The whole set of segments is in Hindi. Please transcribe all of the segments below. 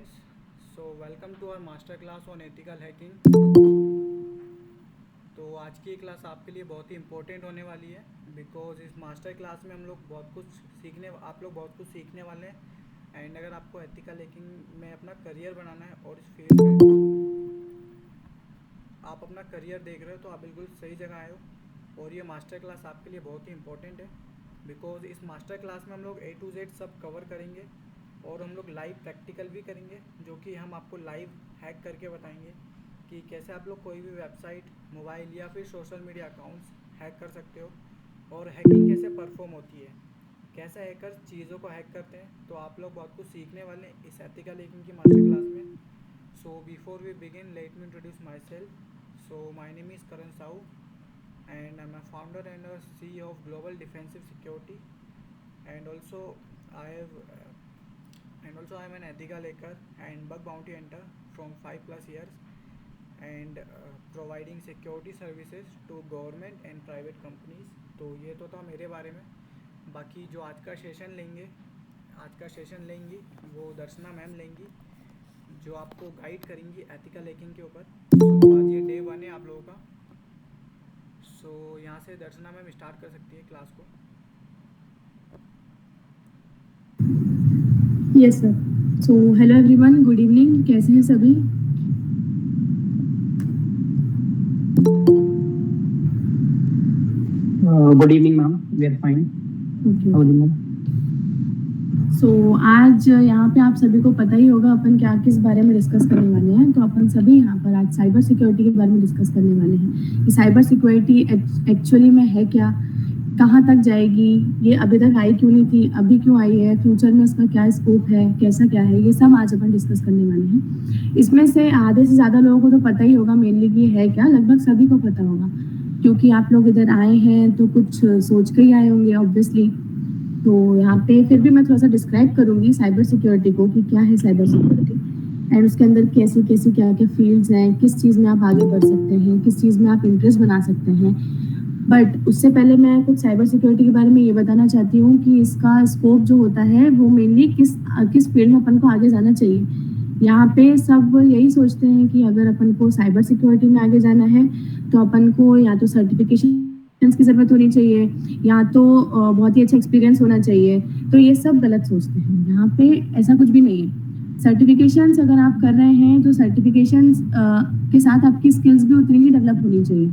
students. So welcome to our master class on ethical hacking. तो आज की क्लास आपके लिए बहुत ही इम्पोर्टेंट होने वाली है बिकॉज इस मास्टर क्लास में हम लोग बहुत कुछ सीखने आप लोग बहुत कुछ सीखने वाले हैं। एंड अगर आपको एथिकल हैकिंग में अपना करियर बनाना है और इस फील्ड में आप अपना करियर देख रहे हो तो आप बिल्कुल सही जगह आए हो। और ये मास्टर क्लास आपके लिए बहुत ही इम्पोर्टेंट है बिकॉज इस मास्टर क्लास में हम लोग A to Z सब कवर करेंगे और हम लोग लाइव प्रैक्टिकल भी करेंगे जो कि हम आपको लाइव हैक करके बताएंगे कि कैसे आप लोग कोई भी वेबसाइट, मोबाइल या फिर सोशल मीडिया अकाउंट्स हैक कर सकते हो और हैकिंग कैसे परफॉर्म होती है, कैसे हैकर चीज़ों को हैक करते हैं। तो आप लोग बहुत कुछ सीखने वाले हैं इस एथिकल हैकिंग की मास्टर क्लास में। So before we begin let me introduce myself. So my name is Karan Sahu and I'm a founder and a CEO of Global Defensive Security, and also I have I am an ethical hacker and bug bounty hunter from 5+ years and providing security services to government and private companies. तो ये तो था मेरे बारे में। बाकी जो आज का सेशन लेंगी वो दर्शना मैम लेंगी जो आपको गाइड करेंगी एथिकल हैकिंग के ऊपर। तो आज ये डे 1 है आप लोगों का। सो यहाँ से दर्शना मैम स्टार्ट कर सकती है क्लास को। Yes sir. So hello everyone, good evening. कैसे हैं सभी? Good evening ma'am, we are fine. So आज यहाँ पे आप सभी को पता ही होगा अपन क्या किस बारे में डिस्कस करने वाले हैं। तो अपन सभी यहाँ पर आज साइबर सिक्योरिटी के बारे में डिस्कस करने वाले हैं कि साइबर सिक्योरिटी एक्चुअली में है क्या, कहाँ तक जाएगी, ये अभी तक आई क्यों नहीं थी, अभी क्यों आई है, फ्यूचर में इसका क्या स्कोप है, कैसा क्या है, ये सब आज अपन डिस्कस करने वाले हैं। इसमें से आधे से ज़्यादा लोगों को तो पता ही होगा मेनली कि है क्या, लगभग सभी को पता होगा क्योंकि आप लोग इधर आए हैं तो कुछ सोच के ही आए होंगे ऑब्वियसली। तो यहाँ पे फिर भी मैं थोड़ा सा डिस्क्राइब करूँगी साइबर सिक्योरिटी को कि क्या है साइबर सिक्योरिटी एंड उसके अंदर कैसी कैसी क्या क्या फील्ड्स हैं, किस चीज़ में आप आगे बढ़ सकते हैं, किस चीज़ में आप इंटरेस्ट बना सकते हैं। बट उससे पहले मैं कुछ साइबर सिक्योरिटी के बारे में ये बताना चाहती हूँ कि इसका स्कोप जो होता है वो मेनली किस फील्ड में अपन को आगे जाना चाहिए। यहाँ पे सब यही सोचते हैं कि अगर अपन को साइबर सिक्योरिटी में आगे जाना है तो अपन को या तो सर्टिफिकेशन की ज़रूरत होनी चाहिए या तो बहुत ही अच्छा एक्सपीरियंस होना चाहिए। तो ये सब गलत सोचते हैं। यहाँ पे ऐसा कुछ भी नहीं है। सर्टिफिकेशंस अगर आप कर रहे हैं तो सर्टिफिकेशंस के साथ आपकी स्किल्स भी उतनी ही डेवलप होनी चाहिए।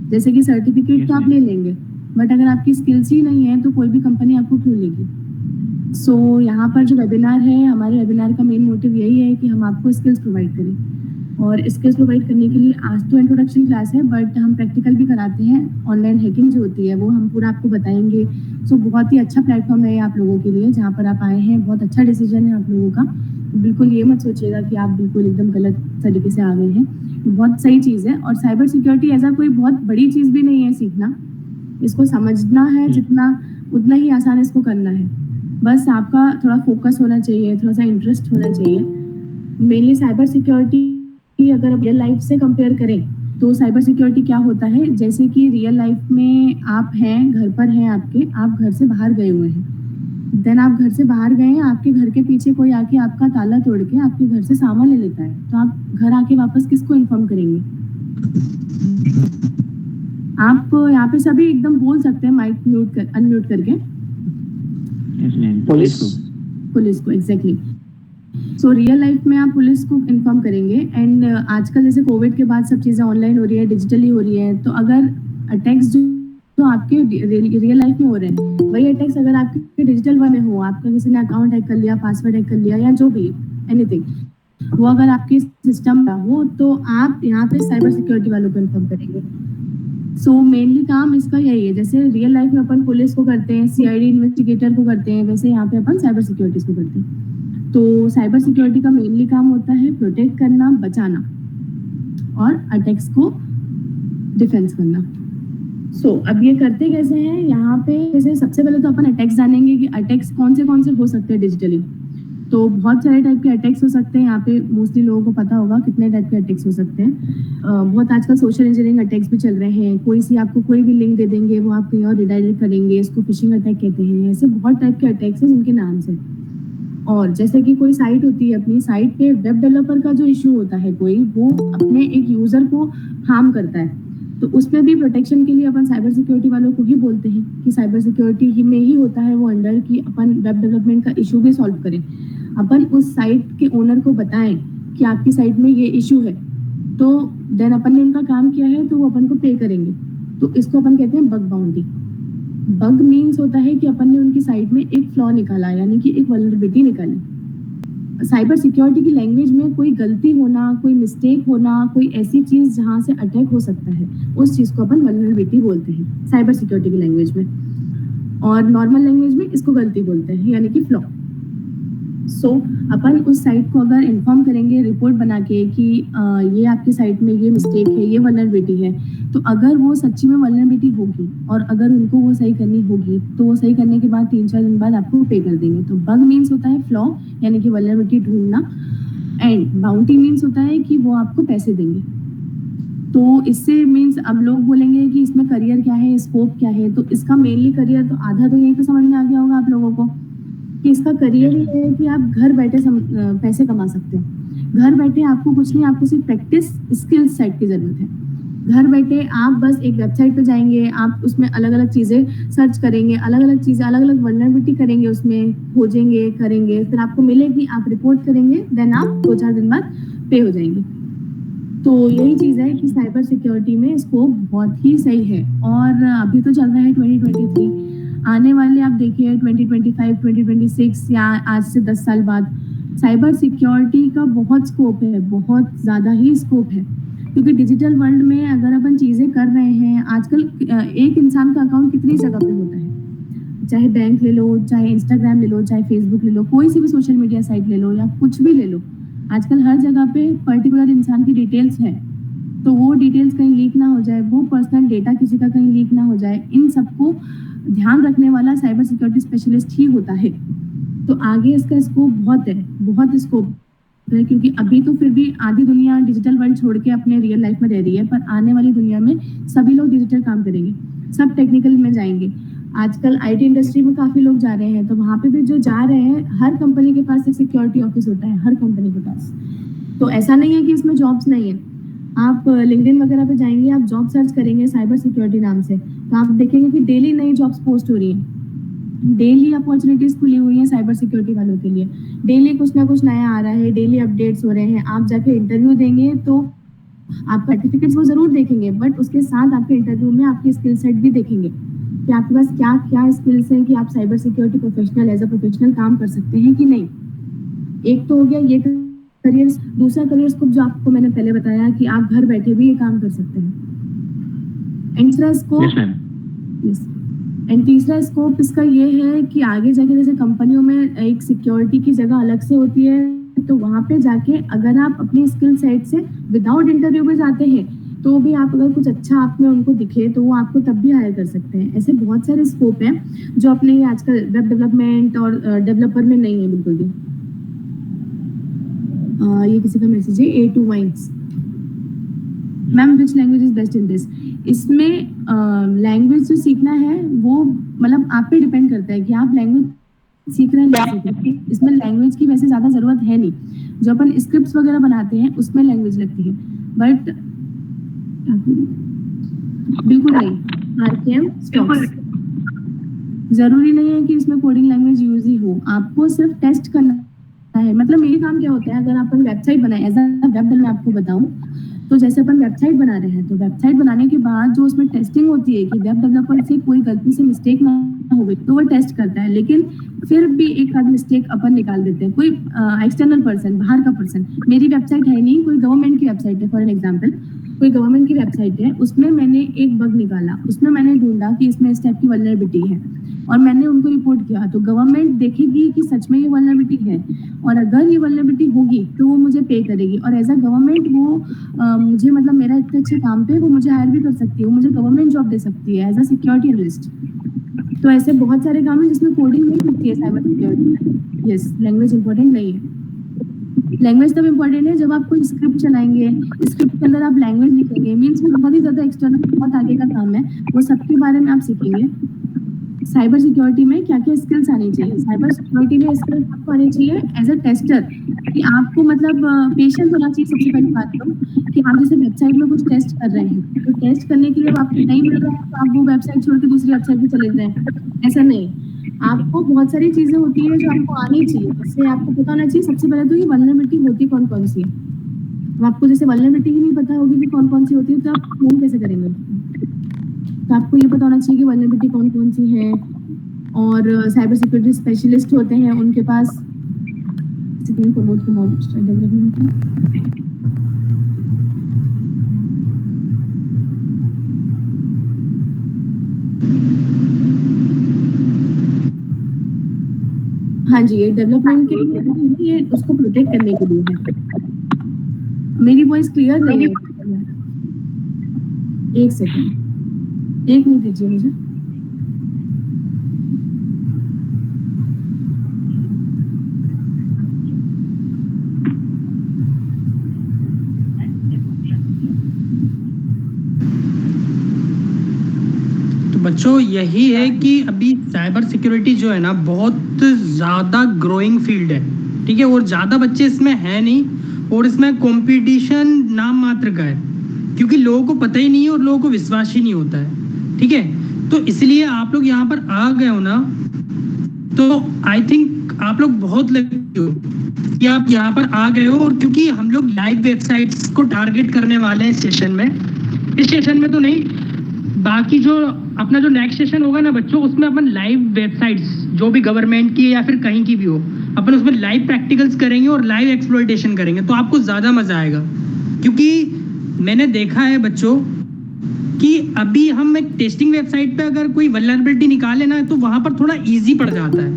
जैसे कि सर्टिफिकेट तो आप ले लेंगे बट अगर आपकी स्किल्स ही नहीं है तो कोई भी कंपनी आपको क्यों लेगी। सो यहाँ पर जो वेबिनार है, हमारे वेबिनार का मेन मोटिव यही है कि हम आपको स्किल्स प्रोवाइड करें और स्किल्स प्रोवाइड करने के लिए आज तो इंट्रोडक्शन क्लास है बट हम प्रैक्टिकल भी कराते हैं। ऑनलाइन हैकिंग जो होती है वो हम पूरा आपको बताएंगे। सो बहुत ही अच्छा प्लेटफॉर्म है आप लोगों के लिए जहाँ पर आप आए हैं। बहुत अच्छा डिसीजन है आप लोगों का। बिल्कुल ये मत सोचिएगा कि आप बिल्कुल एकदम गलत तरीके से आ गए हैं। बहुत सही चीज़ है और साइबर सिक्योरिटी ऐसा कोई बहुत बड़ी चीज़ भी नहीं है सीखना। इसको समझना है जितना उतना ही आसान इसको करना है। बस आपका थोड़ा फोकस होना चाहिए, थोड़ा सा इंटरेस्ट होना चाहिए। मेनली साइबर सिक्योरिटी अगर रियल लाइफ से कंपेयर करें तो साइबर सिक्योरिटी क्या होता है, जैसे कि रियल लाइफ में आप हैं, घर पर हैं आपके, आप घर से बाहर गए हुए हैं, देन आप घर से बाहर गए हैं, आपके घर के पीछे कोई आके आपका ताला तोड़ के आपके घर से सामान ले लेता है तो आप घर आके वापस किसको इन्फॉर्म करेंगे? आप यहाँ पे सभी एकदम बोल सकते हैं माइक अनम्यूट करके। पुलिस को एग्जैक्टली। सो रियल लाइफ में आप पुलिस को इन्फॉर्म करेंगे एंड आजकल जैसे कोविड के बाद सब चीज़ें ऑनलाइन हो रही है, डिजिटली हो रही है। तो अगर अटैक्स जो आपके रियल लाइफ में हो रहे हैं वही अटैक्स अगर आपके डिजिटल वन में हो, आपका किसी ने अकाउंट हैक कर लिया, पासवर्ड हैक कर लिया या जो भी एनीथिंग, वो अगर आपके सिस्टम का हो तो आप यहाँ पे साइबर सिक्योरिटी वालों को इन्फॉर्म करेंगे। सो मेनली काम इसका यही है। जैसे रियल लाइफ में अपन पुलिस को करते हैं, सीआईडी इन्वेस्टिगेटर को करते हैं, वैसे यहाँ पे अपन साइबर सिक्योरिटी को करते हैं। तो साइबर सिक्योरिटी का मेनली काम होता है प्रोटेक्ट करना, बचाना और अटैक्स को डिफेंस करना। सो अब ये करते कैसे हैं यहाँ पे, जैसे सबसे पहले तो अपन अटैक्स जानेंगे कि अटैक्स कौन से हो सकते हैं डिजिटली। तो बहुत सारे टाइप के अटैक्स हो सकते हैं। यहाँ पे मोस्टली लोगों को पता होगा कितने टाइप के अटैक्स हो सकते हैं। बहुत आजकल सोशल इंजीनियरिंग अटैक्स भी चल रहे हैं। आपको कोई भी लिंक दे देंगे, वो आप कहीं और रिडायरेक्ट करेंगे, इसको फिशिंग अटैक कहते हैं। ऐसे बहुत टाइप के अटैक्स हैं जिनके नाम से। और जैसे कि कोई साइट होती है, अपनी साइट पे वेब डेवलपर का जो इशू होता है कोई, वो अपने एक यूजर को हार्म करता है, तो उसमें भी प्रोटेक्शन के लिए अपन साइबर सिक्योरिटी वालों को ही बोलते हैं कि साइबर सिक्योरिटी ही में ही होता है वो अंडर, कि अपन वेब डेवलपमेंट का इशू भी सॉल्व करें। अपन उस साइट के ओनर को बताएं कि आपकी साइट में ये इशू है, तो देन अपन ने उनका काम किया है तो वो अपन को पे करेंगे। तो इसको अपन कहते हैं बग बाउंटी। बग मीन्स होता है कि अपन ने उनकी साइट में एक फ्लॉ निकाला, यानी कि एक वल्नरेबिलिटी निकाली। साइबर सिक्योरिटी की लैंग्वेज में कोई गलती होना, कोई मिस्टेक होना, कोई ऐसी चीज जहां से अटैक हो सकता है, उस चीज को अपन वल्नरेबिलिटी बोलते हैं साइबर सिक्योरिटी की लैंग्वेज में, और नॉर्मल लैंग्वेज में इसको गलती बोलते हैं, यानी कि फ्लॉ। सो अपन उस साइट को अगर इन्फॉर्म करेंगे रिपोर्ट बना के कि ये आपकी साइट में ये मिस्टेक है, ये वल्नरेबिलिटी है, तो अगर वो सच्ची में वल्नरेबिलिटी होगी और अगर उनको वो सही करनी होगी, तो वो सही करने के बाद 3-4 दिन बाद आपको पे कर देंगे। तो बग मीन्स होता है फ्लॉ, यानी कि वल्नरेबिलिटी ढूंढना, एंड बाउंटी मीन्स होता है कि वो आपको पैसे देंगे। तो इससे मीन्स अब लोग बोलेंगे कि इसमें करियर क्या है, स्कोप क्या है, तो इसका मेनली करियर तो आधा तो यहीं पे समझ में आ गया होगा आप लोगों को कि इसका करियर ये है कि आप घर बैठे पैसे कमा सकते हो। घर बैठे आपको कुछ नहीं, आपको सिर्फ प्रैक्टिस स्किल सेट की जरूरत है। घर बैठे आप बस एक वेबसाइट पे जाएंगे, आप उसमें अलग अलग चीजें सर्च करेंगे, अलग अलग चीजें, अलग अलग वल्नरेबिलिटी करेंगे, उसमें खोजेंगे, करेंगे, फिर आपको मिलेगी, आप रिपोर्ट करेंगे, देन आप 2-4 दिन बाद पे हो जाएंगे। तो यही चीज है कि साइबर सिक्योरिटी में स्कोप बहुत ही सही है। और अभी तो चल रहा है 2023, आने वाले आप देखिए 2025, 2026 या आज से 10 साल बाद साइबर सिक्योरिटी का बहुत स्कोप है, बहुत ज़्यादा ही स्कोप है। क्योंकि डिजिटल वर्ल्ड में अगर अपन चीज़ें कर रहे हैं, आजकल एक इंसान का अकाउंट कितनी जगह पे होता है, चाहे बैंक ले लो, चाहे इंस्टाग्राम ले लो, चाहे फेसबुक ले लो, कोई सी भी सोशल मीडिया साइट ले लो या कुछ भी ले लो, आजकल हर जगह पे पर्टिकुलर इंसान की डिटेल्स है। तो वो डिटेल्स कहीं लीक ना हो जाए, वो पर्सनल डेटा किसी का कहीं लीक ना हो जाए, इन सबको ध्यान रखने वाला साइबर सिक्योरिटी स्पेशलिस्ट ही होता है। तो आगे इसका स्कोप बहुत है, बहुत स्कोप है, क्योंकि अभी तो फिर भी आधी दुनिया डिजिटल वर्ल्ड छोड़ के अपने रियल लाइफ में रह रही है, पर आने वाली दुनिया में सभी लोग डिजिटल काम करेंगे, सब टेक्निकल में जाएंगे। आजकल आईटी इंडस्ट्री में काफी लोग जा रहे हैं, तो वहां पे भी जो जा रहे हैं, हर कंपनी के पास एक सिक्योरिटी ऑफिस होता है, हर कंपनी के पास। तो ऐसा नहीं है कि इसमें जॉब्स नहीं है। आप लिंक्डइन वगैरह पे जाएंगे, आप जॉब सर्च करेंगे साइबर सिक्योरिटी नाम से, तो आप देखेंगे कि डेली नई जॉब्स पोस्ट हो रही हैं, डेली अपॉर्चुनिटीज खुली हुई हैं साइबर सिक्योरिटी वालों के लिए, डेली कुछ ना कुछ नया आ रहा है, डेली अपडेट्स हो रहे हैं। आप जाके इंटरव्यू देंगे तो आप सर्टिफिकेट्स वो जरूर देखेंगे, बट उसके साथ आपके इंटरव्यू में आपकी स्किल सेट भी देखेंगे कि आपके पास क्या क्या स्किल्स हैं, कि आप cyber security professional as a professional काम कर सकते हैं कि नहीं। एक तो हो गया ये करियर। दूसरा करियर स्कोप जो आपको मैंने पहले बताया कि आप घर बैठे भी ये काम कर सकते हैं। एंड तीसरा स्कोप एंड तीसरा स्कोप इसका ये है कि आगे जाके जैसे कंपनियों में एक सिक्योरिटी की जगह अलग से होती है, तो वहां पे जाके अगर आप अपनी स्किल सेट से विदाउट इंटरव्यू में जाते हैं, तो भी आप अगर कुछ अच्छा आप में उनको दिखे तो वो आपको तब भी हायर कर सकते हैं। ऐसे बहुत सारे स्कोप हैं जो अपने आजकल वेब डेवलपमेंट और डेवलपर में नहीं है बिल्कुल भी। ये किसी का मैसेज है, A2 वाइन्स ma'am, which language is best in this. इसमें लैंग्वेज जो सीखना है वो मतलब आप पे डिपेंड करता है कि आप लैंग्वेज सीख रहे हैं नहीं सीख रहे हैं। इसमें लैंग्वेज की वैसे ज्यादा जरूरत है नहीं, जो अपन स्क्रिप्ट्स वगैरह बनाते हैं उसमें लैंग्वेज लगती है, बट बिल्कुल नहीं। RKM स्टॉक्स जरूरी नहीं है कि इसमें कोडिंग लैंग्वेज यूज ही हो, आपको सिर्फ टेस्ट करना है। मतलब मेरे काम क्या होता है, अगर अपन वेबसाइट बनाए एज अ वेब डेवलपर, मैं आपको बताऊं तो जैसे अपन वेबसाइट बना रहे हैं, तो वेबसाइट बनाने के बाद जो उसमें टेस्टिंग होती है कि वेब डेवलपर से कोई गलती से मिस्टेक ना हो गई, तो वो टेस्ट करता है। लेकिन फिर भी एक आध मिस्टेक अपन निकाल देते हैं, कोई एक्सटर्नल पर्सन, बाहर का पर्सन। मेरी वेबसाइट है नहीं, कोई गवर्नमेंट की वेबसाइट है, फॉर एन एग्जाम्पल कोई गवर्नमेंट की वेबसाइट है, उसमें मैंने एक बग निकाला, उसमें मैंने ढूंढा कि इसमें इस टाइप की वल्नरेबिलिटी है और मैंने उनको रिपोर्ट किया, तो गवर्नमेंट देखेगी कि सच में ये वल्नरेबिलिटी है, और अगर ये वल्नरेबिलिटी होगी तो वो मुझे पे करेगी। और एज अ गवर्नमेंट वो मुझे मतलब मेरा इतने अच्छे काम पे वो मुझे हायर भी कर सकती है, वो मुझे गवर्नमेंट जॉब दे सकती है एज अ सिक्योरिटी एनालिस्ट। तो ऐसे बहुत सारे काम है जिसमें कोडिंग नहीं होती है cyber security. Yes, language important नहीं है। लैंग्वेज तब इम्पोर्टेंट है जब आप कोई स्क्रिप्ट चलाएंगे, स्क्रिप्ट के अंदर आप लैंग्वेज लिखेंगे, मीन्स वो बहुत ही ज्यादा एक्सटर्नल, बहुत आगे का काम है, वो सबके बारे में आप सीखेंगे। साइबर सिक्योरिटी में क्या क्या स्किल्स आनी चाहिए। साइबर सिक्योरिटी में स्किल्स आपको आनी चाहिए एज अ टेस्टर, कि आपको मतलब पेशेंस होना चाहिए। सबसे पहली बात तो कि आप जैसे वेबसाइट में कुछ टेस्ट कर रहे हैं, तो टेस्ट करने के लिए अब आपको नहीं मिल रहा है तो आप वो वेबसाइट छोड़ के दूसरी वेबसाइट पे चले जाएं, ऐसा नहीं। आपको बहुत सारी चीजें होती है जो आपको आनी चाहिए। इससे आपको पता होना चाहिए सबसे पहले तो ये वल्नरेबिलिटी होती कौन कौन सी है। अब आपको जैसे वल्नरेबिलिटी ही नहीं पता होगी कि कौन कौन सी होती है, तो आप फोन कैसे करेंगे। तो आपको ये पता होना चाहिए कि वल्नरेबिलिटी कौन कौन सी है। और साइबर सिक्योरिटी स्पेशलिस्ट होते हैं, उनके पास हाँ जी, ये डेवलपमेंट के लिए नहीं, ये उसको प्रोटेक्ट करने के लिए है। मेरी वॉइस क्लियर नहीं है। एक सेकंड, एक मिनट दीजिए मुझे। तो बच्चों यही है कि अभी साइबर सिक्योरिटी जो है ना बहुत ज़्यादा ग्रोइंग फील्ड है, ठीक है। और ज़्यादा बच्चे इसमें है नहीं, और इसमें कंपटीशन नाम मात्र का है, क्योंकि लोगों को पता ही नहीं है और लोगों को विश्वास ही नहीं होता है, ठीक है। तो इसलिए आप लोग यहाँ पर आ गए हो ना, तो आई थिंक आप लोग बहुत लकी हो कि आप यहाँ पर आ गए हो। और क्योंकि हम लोग लाइव वेबसाइट्स को टारगेट करने वाले हैं इस सेशन में, इस सेशन में तो नहीं, बाकी जो अपना जो नेक्स्ट सेशन होगा ना बच्चों, उसमें अपन लाइव वेबसाइट्स जो भी गवर्नमेंट की या फिर कहीं की भी हो, अपन उसमें लाइव प्रैक्टिकल्स करेंगे और लाइव एक्सप्लॉइटेशन करेंगे, तो आपको ज़्यादा मज़ा आएगा। क्योंकि मैंने देखा है बच्चों कि अभी हम एक टेस्टिंग वेबसाइट पे अगर कोई वल्नरेबिलिटी निकाले ना, तो वहाँ पर थोड़ा ईजी पड़ जाता है,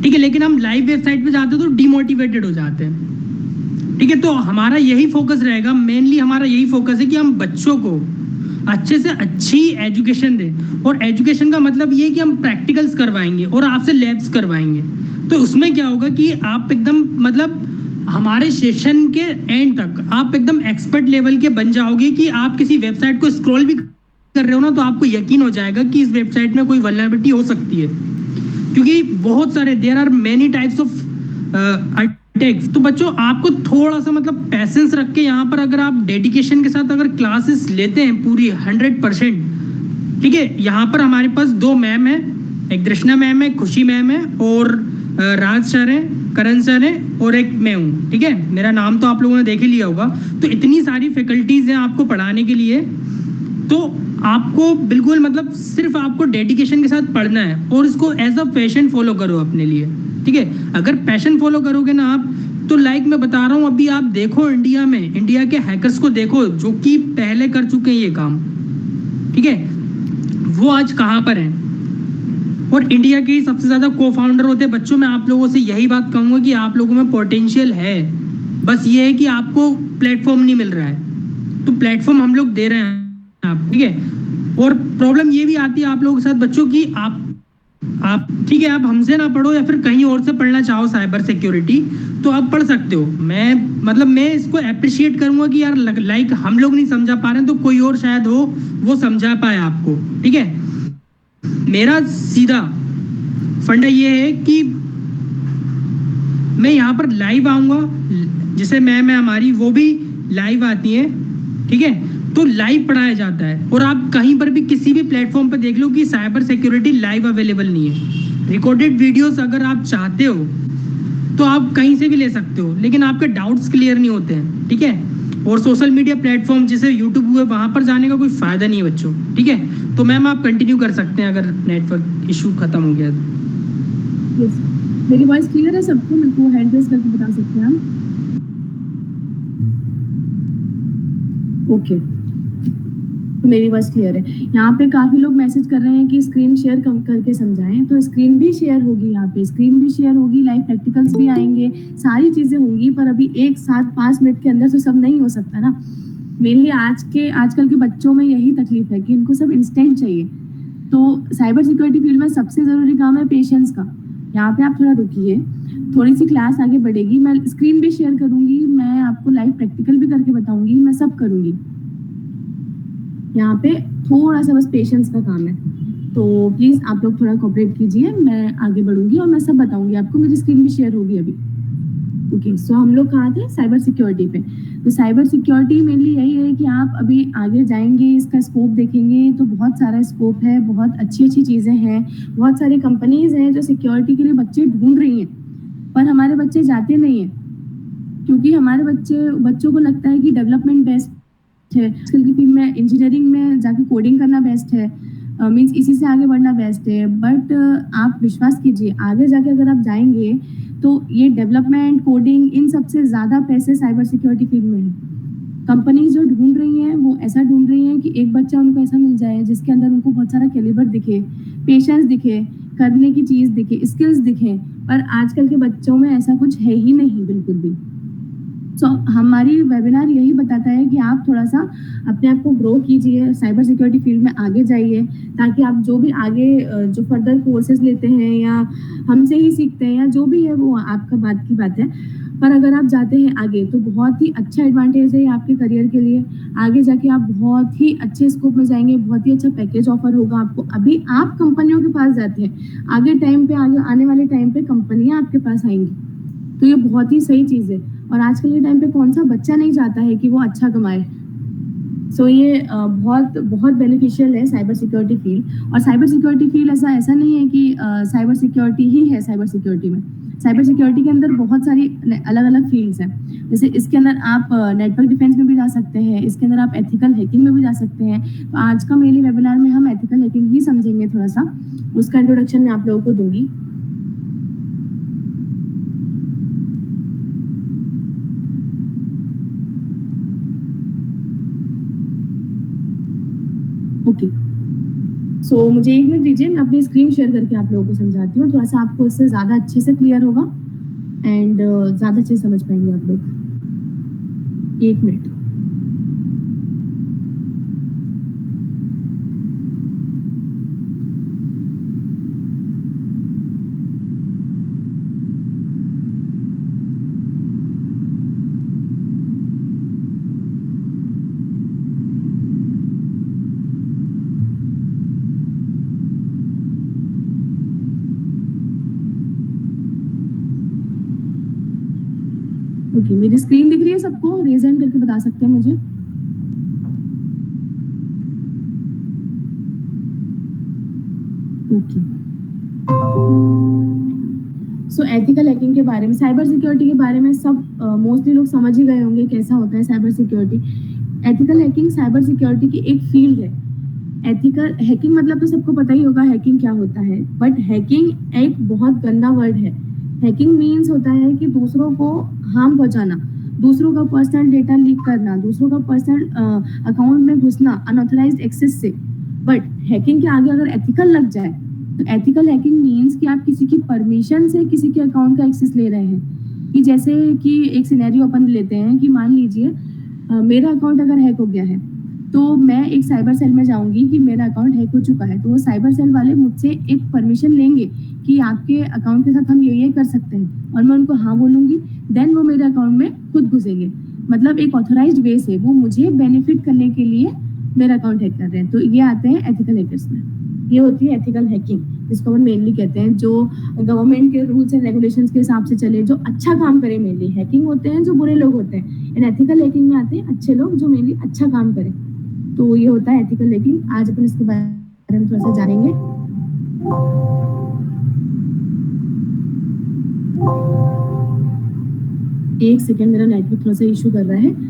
ठीक है। लेकिन हम लाइव वेबसाइट पे जाते हैं तो डिमोटिवेटेड हो जाते हैं, ठीक है। तो हमारा यही फोकस रहेगा, मेनली हमारा यही फोकस है कि हम बच्चों को अच्छे से अच्छी एजुकेशन दें। और एजुकेशन का मतलब ये कि हम प्रैक्टिकल्स करवाएंगे और आपसे लैब्स करवाएंगे। तो उसमें क्या होगा कि आप एकदम मतलब हमारे सेशन के एंड तक आप एकदम एक्सपर्ट लेवल के बन जाओगे कि आप किसी वेबसाइट को स्क्रॉल भी कर रहे हो ना, तो आपको यकीन हो जाएगा कि इस वेबसाइट में कोई वल्नरेबिलिटी हो सकती है। क्योंकि बहुत सारे there are many types of attacks. तो बच्चों आपको थोड़ा सा मतलब पैसेंस रख के यहाँ पर अगर आप डेडिकेशन के साथ अगर क्लासेस लेते हैं पूरी 100%, ठीक है। यहाँ पर हमारे पास 2 मैम है, एक दृष्णा मैम है, खुशी मैम है, और राज सर है, करण सर है, और एक मैं हूँ, ठीक है। मेरा नाम तो आप लोगों ने देख ही लिया होगा। तो इतनी सारी फैकल्टीज हैं आपको पढ़ाने के लिए, तो आपको बिल्कुल मतलब सिर्फ आपको डेडिकेशन के साथ पढ़ना है और इसको एज अ पैशन फॉलो करो अपने लिए, ठीक है। अगर पैशन फॉलो करोगे ना आप, तो लाइक मैं बता रहा हूँ, अभी आप देखो इंडिया में, इंडिया के हैकर्स को देखो जो कि पहले कर चुके हैं ये काम, ठीक है, वो आज कहाँ पर हैं। और इंडिया के ही सबसे ज़्यादा को फाउंडर होते हैं। बच्चों मैं आप लोगों से यही बात कहूँगा कि आप लोगों में पोटेंशियल है, बस ये है कि आपको प्लेटफॉर्म नहीं मिल रहा है। तो प्लेटफॉर्म हम लोग दे रहे हैं आप, ठीक है। और प्रॉब्लम ये भी आती है आप लोगों के साथ बच्चों की, आप ठीक है, आप हमसे ना पढ़ो या फिर कहीं और से पढ़ना चाहो साइबर सिक्योरिटी, तो आप पढ़ सकते हो। मैं इसको अप्रिशिएट करूंगा कि यार लाइक हम लोग नहीं समझा पा रहे हैं तो कोई और शायद हो वो समझा पाए आपको, ठीक है। मेरा सीधा फंडा ये है कि मैं यहाँ पर लाइव आऊंगा, जैसे मैम है हमारी वो भी लाइव आती है, ठीक है। तो लाइव पढ़ाया जाता है, और आप कहीं पर भी किसी भी प्लेटफॉर्म पर देख लो कि साइबर सिक्योरिटी लाइव अवेलेबल नहीं है। रिकॉर्डेड वीडियोस अगर आप चाहते हो तो आप कहीं से भी ले सकते हो, लेकिन आपके डाउट्स क्लियर नहीं होते हैं, ठीक है। और सोशल मीडिया प्लेटफॉर्म जैसे यूट्यूब हुए, वहां पर जाने का कोई फायदा नहीं है बच्चों, ठीक है। तो मैम आप कंटिन्यू कर सकते हैं अगर नेटवर्क इशू खत्म हो गया तो। yes. मेरी वॉइस क्लियर है सबको? मेरे को हैंड रेज करके बता सकते हैं आप? ओके, तो मेरी वॉइस क्लियर है। यहाँ पे काफी लोग मैसेज कर रहे हैं कि स्क्रीन शेयर करके समझाएं, तो स्क्रीन भी शेयर होगी, यहाँ पे स्क्रीन भी शेयर होगी, लाइव प्रैक्टिकल्स भी आएंगे, सारी चीजें होंगी। पर अभी एक साथ 5 मिनट के अंदर तो सब नहीं हो सकता ना। मेनली आजकल के बच्चों में यही तकलीफ है कि इनको सब इंस्टेंट चाहिए। तो साइबर सिक्योरिटी फील्ड में सबसे जरूरी काम है पेशेंस का। यहाँ पे आप थोड़ा रुकिए, थोड़ी सी क्लास आगे बढ़ेगी, मैं स्क्रीन भी शेयर करूंगी, मैं आपको लाइव प्रैक्टिकल भी करके बताऊंगी, मैं सब करूंगी। यहाँ पे थोड़ा सा बस पेशेंस का काम है। तो प्लीज़ आप लोग थोड़ा कोऑपरेट कीजिए, मैं आगे बढ़ूंगी और मैं सब बताऊंगी आपको। मेरी स्क्रीन भी शेयर होगी अभी। ओके, सो हम लोग कहाँ थे? साइबर सिक्योरिटी पे। तो साइबर सिक्योरिटी मेनली यही है कि आप अभी आगे जाएंगे, इसका स्कोप देखेंगे तो बहुत सारा स्कोप है, बहुत अच्छी अच्छी चीज़ें हैं, बहुत सारी कंपनीज हैं जो सिक्योरिटी के लिए बच्चे ढूंढ रही हैं, पर हमारे बच्चे जाते नहीं हैं क्योंकि हमारे बच्चों को लगता है कि डेवलपमेंट बेस्ट है, आजकल की फील्ड में इंजीनियरिंग में जाके कोडिंग करना बेस्ट है, मीन्स इसी से आगे बढ़ना बेस्ट है। बट आप विश्वास कीजिए, आगे जाके अगर आप जाएंगे तो ये डेवलपमेंट कोडिंग इन सबसे ज़्यादा पैसे साइबर सिक्योरिटी फील्ड में है। कंपनी जो ढूंढ रही हैं वो ऐसा ढूंढ रही हैं कि एक बच्चा उनको ऐसा मिल जाए जिसके अंदर उनको बहुत सारा कैलिबर दिखे, पेशेंस दिखे, करने की चीज़ दिखे, स्किल्स दिखे, पर आजकल के बच्चों में ऐसा कुछ है ही नहीं बिल्कुल भी। सो हमारी वेबिनार यही बताता है कि आप थोड़ा सा अपने आप को ग्रो कीजिए, साइबर सिक्योरिटी फील्ड में आगे जाइए, ताकि आप जो भी आगे जो फर्दर कोर्सेज लेते हैं या हमसे ही सीखते हैं या जो भी है वो आपका बात की बात है, पर अगर आप जाते हैं आगे तो बहुत ही अच्छा एडवांटेज है आपके करियर के लिए। आगे जाके आप बहुत ही अच्छे स्कोप में जाएंगे, बहुत ही अच्छा पैकेज ऑफर होगा आपको। अभी आप कंपनियों के पास जाते हैं, आगे टाइम पे, आगे आने वाले टाइम पे कंपनियां आपके पास आएंगी, तो ये बहुत ही सही चीज़ है। और आजकल के टाइम पे कौन सा बच्चा नहीं चाहता है कि वो अच्छा कमाए। सो ये बहुत बहुत बेनिफिशियल है साइबर सिक्योरिटी फील्ड। और साइबर सिक्योरिटी फील्ड ऐसा नहीं है कि साइबर सिक्योरिटी ही है। साइबर सिक्योरिटी में, साइबर सिक्योरिटी के अंदर बहुत सारी अलग अलग फील्ड्स हैं। जैसे इसके अंदर आप नेटवर्क डिफेंस में भी जा सकते हैं, इसके अंदर आप एथिकल हैकिंग में भी जा सकते हैं। तो आज का मेनली वेबिनार में हम एथिकल हैकिंग ही समझेंगे थोड़ा सा, उसका इंट्रोडक्शन मैं आप लोगों को दूंगी। ओके, सो मुझे 1 मिनट दीजिए, मैं अपनी स्क्रीन शेयर करके आप लोगों को समझाती हूँ, थोड़ा सा आपको इससे ज़्यादा अच्छे से क्लियर होगा एंड ज़्यादा अच्छे से समझ पाएंगे आप लोग। 1 मिनट। ओके, मेरी स्क्रीन दिख रही है सबको? रेज हैंड करके बता सकते हैं मुझे। ओके, सो एथिकल हैकिंग के बारे में, साइबर सिक्योरिटी के बारे में सब मोस्टली लोग समझ ही गए होंगे कैसा होता है cyber security. Ethical hacking cyber security की एक फील्ड है। एथिकल हैकिंग मतलब तो सबको पता ही होगा हैकिंग क्या होता है, बट हैकिंग एक बहुत गंदा वर्ड है। हैकिंग मीन्स होता है कि दूसरों को हार्म पहुंचाना, दूसरों का पर्सनल डेटा लीक करना, दूसरों का पर्सनल अकाउंट में घुसना अनऑथराइज्ड एक्सेस से। बट हैकिंग के आगे अगर एथिकल लग जाए तो एथिकल हैकिंग मीन्स कि आप किसी की परमिशन से किसी के अकाउंट का एक्सेस ले रहे हैं। कि जैसे कि एक सिनेरियो अपन लेते हैं कि मान लीजिए मेरा अकाउंट अगर हैक हो गया है, तो मैं एक साइबर सेल में जाऊंगी कि मेरा अकाउंट हैक हो चुका है, तो वो साइबर सेल वाले मुझसे एक परमिशन लेंगे कि आपके अकाउंट के साथ हम ये कर सकते हैं, और मैं उनको हाँ बोलूंगी, देन वो मेरे अकाउंट में खुद घुसेंगे। मतलब एक ऑथराइज्ड वे से वो मुझे बेनिफिट करने के लिए मेरा अकाउंट हैक कर रहे हैं। तो ये आते हैं एथिकल हैकर्स में। ये होती है एथिकल हैकिंग, जिसको हम मेनली कहते हैं, जो गवर्नमेंट के रूल्स एंड रेगुलेशंस के हिसाब से चले, जो अच्छा काम करे। मेनली हैकिंग होते हैं जो बुरे लोग होते हैं, एंड एथिकल हैकिंग में आते हैं अच्छे लोग जो मेनली अच्छा काम करें। तो ये होता है एथिकल हैकिंग। आज अपन इसके बारे में थोड़ा सा जानेंगे। एक सेकेंड, मेरा नेटवर्क थोड़ा सा इशू कर रहा है।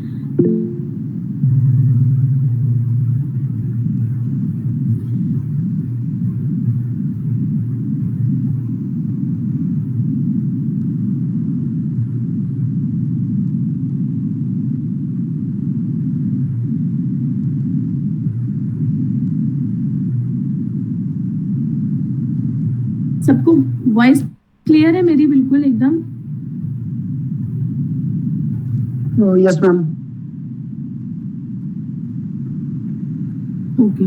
सबको वॉइस क्लियर है मेरी? बिल्कुल एकदम। Oh, yes, ma'am. ओके,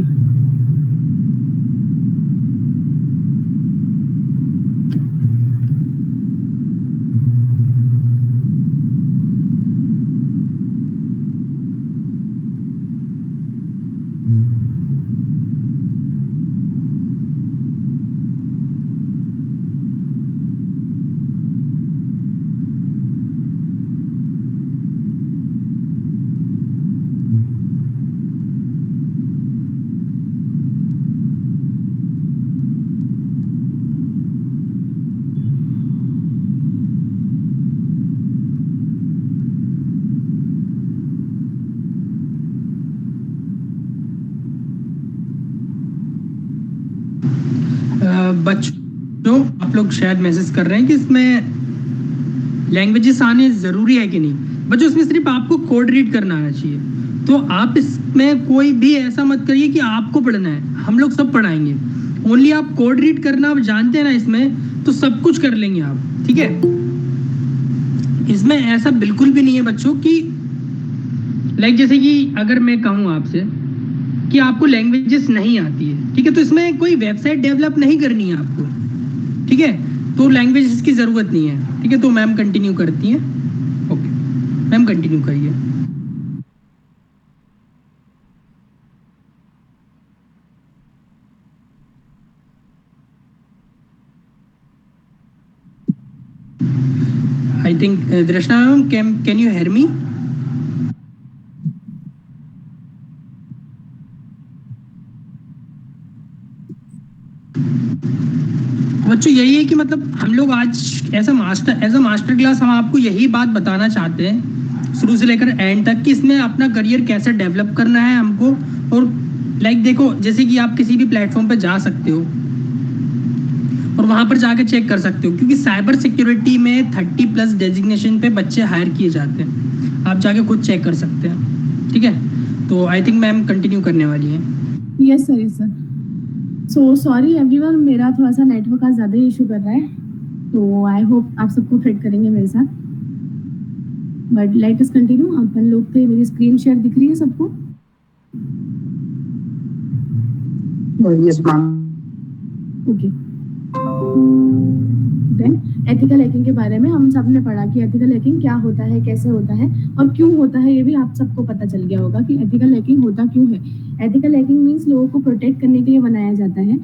बच्चों आप लोग शायद मैसेज कर रहे हैं कि इसमें लैंग्वेजेस आने ज़रूरी है कि नहीं। बच्चों इसमें सिर्फ आपको कोड रीड करना आना चाहिए, तो आप इसमें कोई भी ऐसा मत करिए कि आपको पढ़ना है, हम लोग सब पढ़ाएंगे। ओनली आप कोड रीड करना आप जानते हैं ना इसमें, तो सब कुछ कर लेंगे आप, ठीक है। इसमें ऐसा बिल्कुल भी नहीं है बच्चों कि लाइक जैसे कि अगर मैं कहूँ आपसे कि आपको लैंग्वेजेस नहीं आती है, ठीक है, तो इसमें कोई वेबसाइट डेवलप नहीं करनी है आपको, ठीक है, तो लैंग्वेजेस की ज़रूरत नहीं है, ठीक है। तो मैम कंटिन्यू करती हैं। ओके मैम कंटिन्यू करिए। I think Drashna ma'am, can you hear me? बच्चों यही है कि मतलब हम लोग आज एज अ मास्टर क्लास हम आपको यही बात बताना चाहते हैं शुरू से लेकर एंड तक कि इसमें अपना करियर कैसे डेवलप करना है हमको। और लाइक देखो जैसे कि आप किसी भी प्लेटफॉर्म पे जा सकते हो और वहाँ पर जाकर चेक कर सकते हो, क्योंकि साइबर सिक्योरिटी में 30+ डेजिग्नेशन पे बच्चे हायर किए जाते हैं, आप जाके खुद चेक कर सकते हैं, ठीक है। तो आई थिंक मैम कंटिन्यू करने वाली है। Yes sir, yes sir. So sorry everyone, मेरा थोड़ा सा नेटवर्क का ज़्यादा इशू कर रहा है, तो आई होप आप सबको फिट करेंगे मेरे साथ। But let us continue. अपन लोग थे, मेरी स्क्रीन शेयर दिख रही है सबको? Yes, ma'am. Okay. Then ethical hacking के बारे में हम सब ने पढ़ा कि एथिकल हैकिंग क्या होता है, कैसे होता है और क्यों होता है। ये भी आप सबको पता चल गया होगा कि एथिकल हैकिंग होता क्यों है। एथिकल हैकिंग मीन्स लोगों को प्रोटेक्ट करने के लिए बनाया जाता है।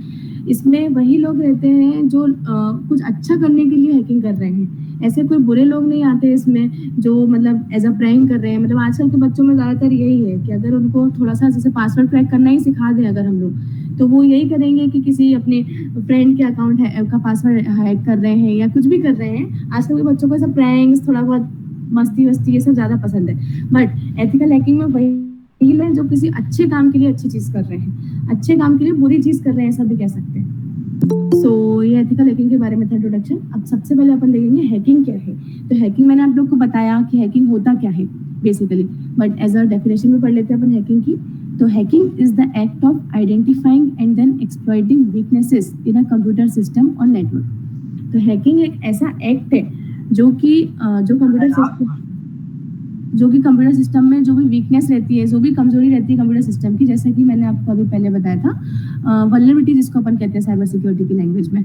इसमें वही लोग रहते हैं जो कुछ अच्छा करने के लिए हैकिंग कर रहे हैं। ऐसे कोई बुरे लोग नहीं आते इसमें जो मतलब एज अ प्रैंक कर रहे हैं। मतलब आजकल के बच्चों में ज़्यादातर यही है कि अगर उनको थोड़ा सा जैसे पासवर्ड क्रैक करना ही सिखा दें अगर हम लोग, तो वो यही करेंगे कि किसी अपने फ्रेंड के अकाउंट का पासवर्ड हैक कर रहे हैं या कुछ भी कर रहे हैं। आजकल के बच्चों को ऐसा प्रैंक्स, थोड़ा बहुत मस्ती वस्ती, ये सब ज़्यादा पसंद है। बट एथिकल हैकिंग में वही है जो किसी अच्छे काम के लिए अच्छी चीज़ कर रहे हैं, अच्छे काम के लिए बुरी चीज़ कर रहे हैं, ऐसा भी कह सकते हैं। सो ये एथिकल हैकिंग के बारे में था इंट्रोडक्शन। अब सबसे पहले अपन देखेंगे हैकिंग क्या है। तो हैकिंग मैंने आप लोग को बताया कि हैकिंग होता क्या है basically, but as a definition में पढ़ लेते हैं अपन हैकिंग की। तो hacking is the act of identifying and then exploiting weaknesses in a computer system और नेटवर्क। तो हैकिंग एक ऐसा एक्ट है जो कि कंप्यूटर सिस्टम में जो भी वीकनेस रहती है, जो भी कमजोरी रहती है कंप्यूटर सिस्टम की, जैसे कि मैंने आपको अभी पहले बताया था वल्नरेबिलिटी, जिसको अपन कहते हैं साइबर सिक्योरिटी की लैंग्वेज में,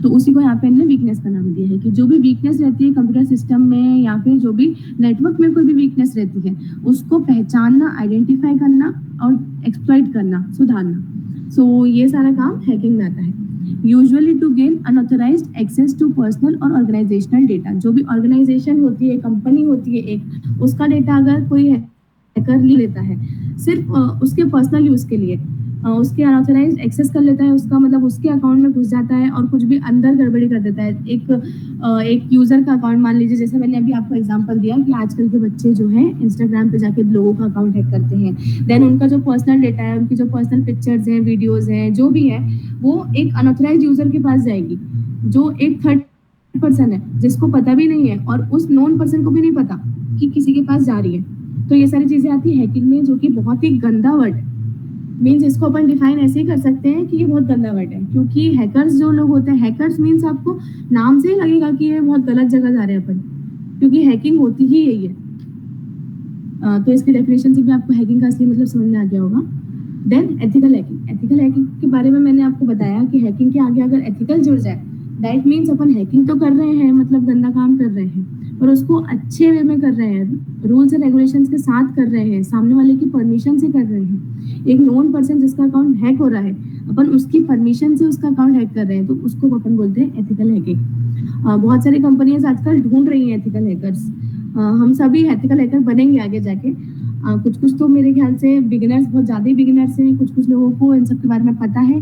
तो उसी को यहाँ पे हमने वीकनेस का नाम दिया है कि जो भी वीकनेस रहती है कंप्यूटर सिस्टम में या फिर जो भी नेटवर्क में कोई भी वीकनेस रहती है उसको पहचानना, आइडेंटिफाई करना और एक्सप्लॉइट करना, सुधारना। सो ये सारा काम हैकिंग में आता है। Usually to gain unauthorised access to personal और ऑर्गेनाइजेशनल डेटा। जो भी ऑर्गेनाइजेशन होती है, कंपनी होती है एक, उसका डेटा अगर कोई हैकर ले लेता है सिर्फ उसके पर्सनल यूज के लिए, उसके अनऑथराइज्ड एक्सेस कर लेता है उसका, मतलब उसके अकाउंट में घुस जाता है और कुछ भी अंदर गड़बड़ी कर देता है। एक यूजर का अकाउंट मान लीजिए, जैसे मैंने अभी आपको एग्जांपल दिया कि आजकल के बच्चे जो हैं इंस्टाग्राम पे जाके लोगों का अकाउंट हैक करते हैं। देन उनका जो पर्सनल डेटा है, उनकी जो पर्सनल पिक्चर्स हैं, वीडियोज हैं, जो भी है, वो एक अनऑथराइज्ड यूजर के पास जाएगी जो एक थर्ड पर्सन है, जिसको पता भी नहीं है और उस नॉन पर्सन को भी नहीं पता कि किसी के पास जा रही है। तो ये सारी चीजें आती है हैकिंग में, जो कि बहुत ही गंदा वर्ड है। मीन्स इसको अपन डिफाइन ऐसे ही कर सकते हैं कि ये बहुत गंदा वर्ड है, क्योंकि हैकर्स जो लोग होते हैं, हैकर्स मीन्स आपको नाम से ही लगेगा कि ये बहुत गलत जगह जा रहे हैं अपन, क्योंकि हैकिंग होती ही यही है। तो इसकी डेफिनेशन से भी आपको हैकिंग का असली मतलब समझ में आ गया होगा। Then ethical hacking. Ethical hacking के बारे में मैंने आपको बताया कि हैकिंग के आगे अगर एथिकल जुड़ जाए, दैट मीन्स अपन हैकिंग तो कर रहे हैं, मतलब गंदा काम कर रहे हैं, पर उसको अच्छे वे में कर रहे हैं, रूल्स एंड रेगुलेशंस के साथ कर रहे हैं, सामने वाले की परमिशन से कर रहे हैं। एक नॉन पर्सन जिसका अकाउंट हैक हो रहा है, अपन उसकी परमिशन से उसका अकाउंट हैक कर रहे हैं, तो उसको अपन बोलते हैं एथिकल हैकिंग। बहुत सारी कंपनियां आजकल ढूंढ रही हैं एथिकल हैकर्स। हम सभी एथिकल हैकर बनेंगे आगे जाके। कुछ तो मेरे ख्याल से बिगिनर्स, बहुत ज़्यादा ही बिगिनर्स हैं, कुछ लोगों को इन सब के बारे में पता है।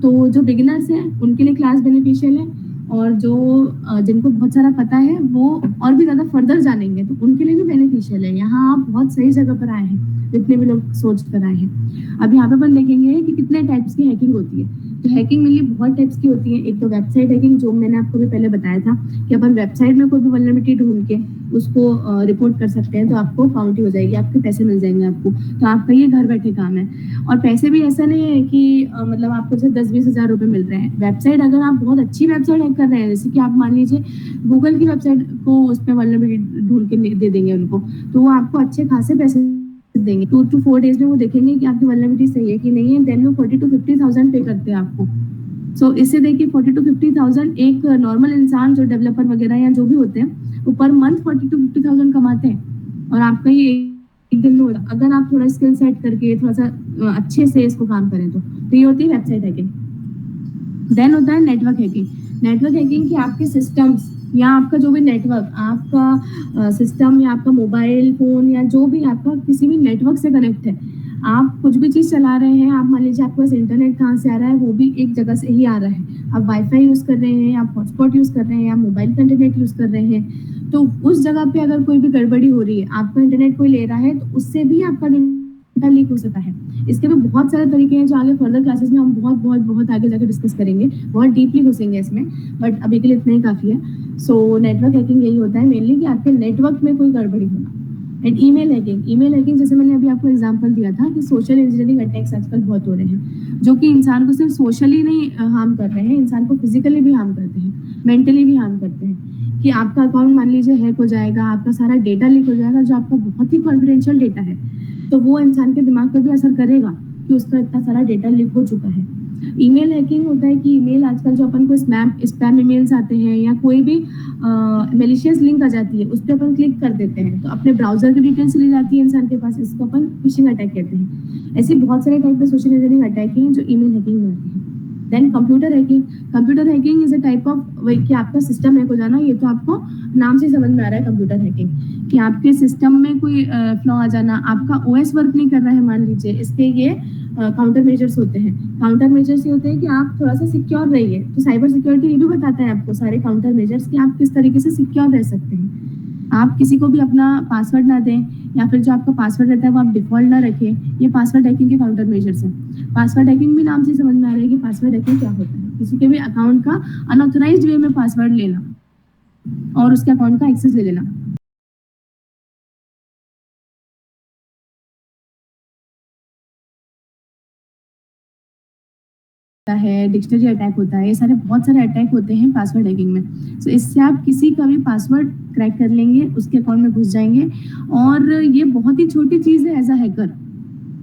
तो जो बिगिनर्स हैं उनके लिए क्लास बेनिफिशियल है, और जो जिनको बहुत सारा पता है वो और भी ज़्यादा फर्दर जानेंगे तो उनके लिए भी बेनिफिशियल है। यहाँ आप बहुत सही जगह पर आए हैं, जितने भी लोग सोच कर आए हैं। अब यहाँ पे अपन देखेंगे कि कितने टाइप्स की हैकिंग होती है। तो हैकिंग मेनली बहुत टाइप्स की होती है। एक तो वेबसाइट हैकिंग, जो मैंने आपको भी पहले बताया था कि अपन वेबसाइट में कोई भी वल्नरेबिलिटी ढूंढ के उसको रिपोर्ट कर सकते हैं, तो आपको बाउंटी हो जाएगी, आपके पैसे मिल जाएंगे आपको। तो आपका ये घर बैठे काम है। और पैसे भी ऐसा नहीं है कि मतलब आपको जैसे 10-20 हज़ार रुपये मिल रहे हैं। वेबसाइट अगर आप बहुत अच्छी वेबसाइट हैक कर रहे हैं, जैसे कि आप मान लीजिए गूगल की वेबसाइट को उस पर वल्नरेबिलिटी ढूंढ के दे देंगे उनको, तो वो आपको अच्छे खासे पैसे देंगे। 2 to 4 डेज में वो देखेंगे कि आपकी वल्नरेबिलिटी सही है कि नहीं है, देन वो 40 to 50,000 पे करते हैं आपको। सो इससे देखिए 40 to 50,000 एक नॉर्मल इंसान जो डेवलपर वगैरह या जो भी होते हैं वो पर मंथ 40 to 50,000 कमाते हैं, और आपका ये एक दिन में होगा अगर आप थोड़ा स्किल सेट करके थोड़ा सा अच्छे से इसको काम करें तो ये होती है वेबसाइट हैकिंग। देन होता है नेटवर्क हैकिंग। नेटवर्क हैकिंग कि आपके सिस्टम्स या आपका जो भी नेटवर्क, आपका सिस्टम या आपका मोबाइल फोन या जो भी आपका किसी भी नेटवर्क से कनेक्ट है, आप कुछ भी चीज़ चला रहे हैं, आप मान लीजिए आपके पास इंटरनेट कहाँ से आ रहा है, वो भी एक जगह से ही आ रहा है। आप वाईफाई यूज़ कर रहे हैं, आप हॉटस्पॉट यूज़ कर रहे हैं, आप मोबाइल का इंटरनेट यूज़ कर रहे हैं, तो उस जगह पे अगर कोई भी गड़बड़ी हो रही है, आपका इंटरनेट कोई ले रहा है, तो उससे भी आपका डेटा लीक हो सकता है। इसके भी बहुत सारे तरीके हैं जो आगे फर्दर क्लासेस में हम बहुत बहुत बहुत आगे जाकर डिस्कस करेंगे, बहुत डीपली घुसेंगे इसमें, बट अभी के लिए इतना ही काफ़ी है। सो नेटवर्क हैकिंग यही होता है मेनली कि आपके नेटवर्क में कोई गड़बड़ी होना। एंड ईमेल हैकिंग जैसे मैंने अभी आपको एग्जांपल दिया था कि सोशल इंजीनियरिंग अटैक्स आजकल बहुत हो रहे हैं, जो कि इंसान को सिर्फ सोशली नहीं हार्म कर रहे हैं, इंसान को फिजिकली भी हार्म करते हैं, मेंटली भी हार्म करते हैं। कि आपका अकाउंट मान लीजिए हैक हो जाएगा, आपका सारा डेटा लीक हो जाएगा, जो आपका बहुत ही कॉन्फिडेंशियल डेटा है, तो वो इंसान के दिमाग पर भी असर करेगा कि उसका इतना सारा डेटा लीक हो चुका है। ईमेल हैकिंग होता है कि ईमेल आजकल जो अपन को स्पैम ईमेल्स आते हैं या कोई भी मेलिशियस लिंक आ जाती है, उस पर अपन क्लिक कर देते हैं तो अपने ब्राउजर की डिटेल्स ली जाती है इंसान के पास, इसको अपन फिशिंग अटैक कहते हैं। ऐसे बहुत सारे टाइप के सोशल इंजीनियरिंग अटैक हैं जो ईमेल हैकिंग में आते हैं। Then computer hacking is a type of कि आपका सिस्टम हैक हो जाना। ये तो आपको नाम से समझ में आ रहा है कंप्यूटर हैकिंग, कि आपके सिस्टम में कोई फ्लॉ आ जाना, आपका ओएस वर्क नहीं कर रहा है मान लीजिए, इसके ये काउंटर मेजर्स होते हैं। काउंटर मेजर्स ये होते हैं कि आप थोड़ा सा सिक्योर रहिए। तो साइबर सिक्योरिटी ये भी बताता है आपको सारे काउंटर मेजर्स कि आप किस तरीके से सिक्योर रह सकते हैं। आप किसी को भी अपना पासवर्ड ना दें, या फिर जो आपका पासवर्ड रहता है वो आप डिफॉल्ट ना रखें। ये पासवर्ड हैकिंग के काउंटर मेजर्स हैं। पासवर्ड हैकिंग भी नाम से समझ में आ रहा है कि पासवर्ड हैकिंग क्या होता है, किसी के भी अकाउंट का अनऑथराइज्ड वे में पासवर्ड लेना और उसके अकाउंट का एक्सेस ले लेना। है, डिक्शनरी अटैक होता है, ये सारे बहुत सारे अटैक होते हैं पासवर्ड हैकिंग में। सो इससे आप किसी का भी पासवर्ड क्रैक कर लेंगे, उसके अकाउंट में घुस जाएंगे, और ये बहुत ही छोटी चीज़ है as a hacker.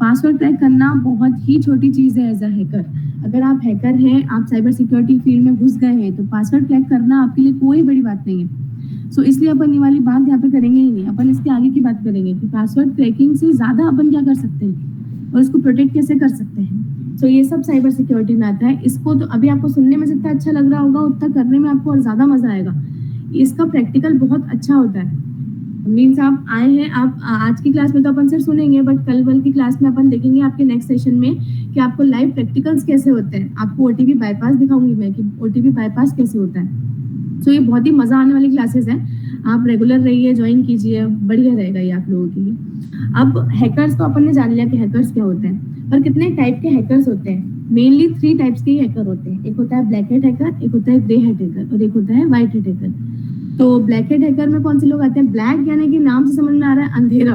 Password crack करना बहुत ही छोटी चीज़ है एज अ हैकर। अगर आप हैकर हैं, आप साइबर सिक्योरिटी फील्ड में घुस गए हैं, तो पासवर्ड क्रैक करना आपके लिए कोई बड़ी बात नहीं है। सो इसलिए अपन ये वाली बात यहाँ पे करेंगे ही नहीं, अपन इसके आगे की बात करेंगे कि पासवर्ड क्रैकिंग से ज़्यादा अपन क्या कर सकते हैं और इसको प्रोटेक्ट कैसे कर सकते हैं। तो ये सब साइबर सिक्योरिटी में आता है। इसको तो अभी आपको सुनने में जितना अच्छा लग रहा होगा, उतना करने में आपको और ज़्यादा मज़ा आएगा। इसका प्रैक्टिकल बहुत अच्छा होता है। मीन्स आप आए हैं, आप आज की क्लास में तो अपन सिर्फ सुनेंगे, बट कल की क्लास में अपन देखेंगे आपके नेक्स्ट सेशन में कि आपको लाइव प्रैक्टिकल्स कैसे होते हैं। आपको ओटीपी बाईपास दिखाऊंगी मैं कि ओटीपी बाईपास कैसे होता है। तो ये बहुत ही मज़ा आने वाली क्लासेस हैं, आप रेगुलर रहिए, ज्वाइन कीजिए, बढ़िया रहेगा ये आप लोगों के लिए। अब हैकर्स तो अपन ने जान लिया कि हैकर्स क्या होते हैं, पर कितने टाइप के हैकर्स होते हैं। मेनली 3 टाइप्स के हैकर होते हैं। एक होता है ब्लैक हैट हैकर, एक होता है ग्रे हैट हैकर, और एक होता है व्हाइट हैट हैकर। तो ब्लैक हैट हैकर में कौन से लोग आते हैं? ब्लैक यानी कि नाम से समझ में आ रहा है अंधेरा,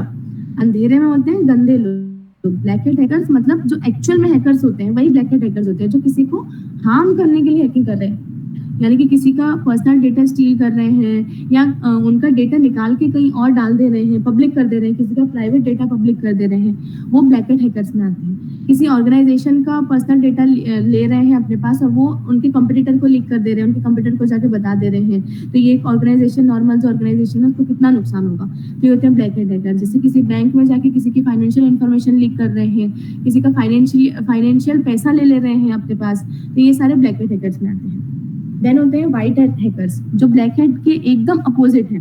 अंधेरे में होते हैं गंदे लोग। ब्लैक हैट हैकर्स मतलब जो एक्चुअल में हैकर्स होते हैं वही ब्लैक हैट हैकर्स होते हैं, जो किसी को हार्म करने के लिए हैकिंग कर रहे हैं, यानी कि किसी का पर्सनल डेटा स्टील कर रहे हैं, या उनका डेटा निकाल के कहीं और डाल दे रहे हैं, पब्लिक कर दे रहे हैं, किसी का प्राइवेट डेटा पब्लिक कर दे रहे हैं, वो ब्लैक हैट हैकर्स में आते हैं। किसी ऑर्गेनाइजेशन का पर्सनल डेटा ले रहे हैं अपने पास और वो उनके कंपटीटर को लीक कर दे रहे हैं, उनके कंपटीटर को जाके बता दे रहे हैं, तो ये एक ऑर्गेनाइजेशन, नॉर्मल जो ऑर्गेनाइजेशन है उसको कितना नुकसान होगा। तो ये होते हैं ब्लैक हैट हैकर। जैसे किसी बैंक में जाके किसी की फाइनेंशियल इन्फॉर्मेशन लीक कर रहे हैं, किसी का फाइनेंशियल पैसा ले रहे हैं अपने पास, तो ये सारे ब्लैक हैट हैकर्स में आते हैं। देन होते हैं व्हाइट हैट हैकर्स, जो ब्लैक हैट के एकदम अपोजिट हैं।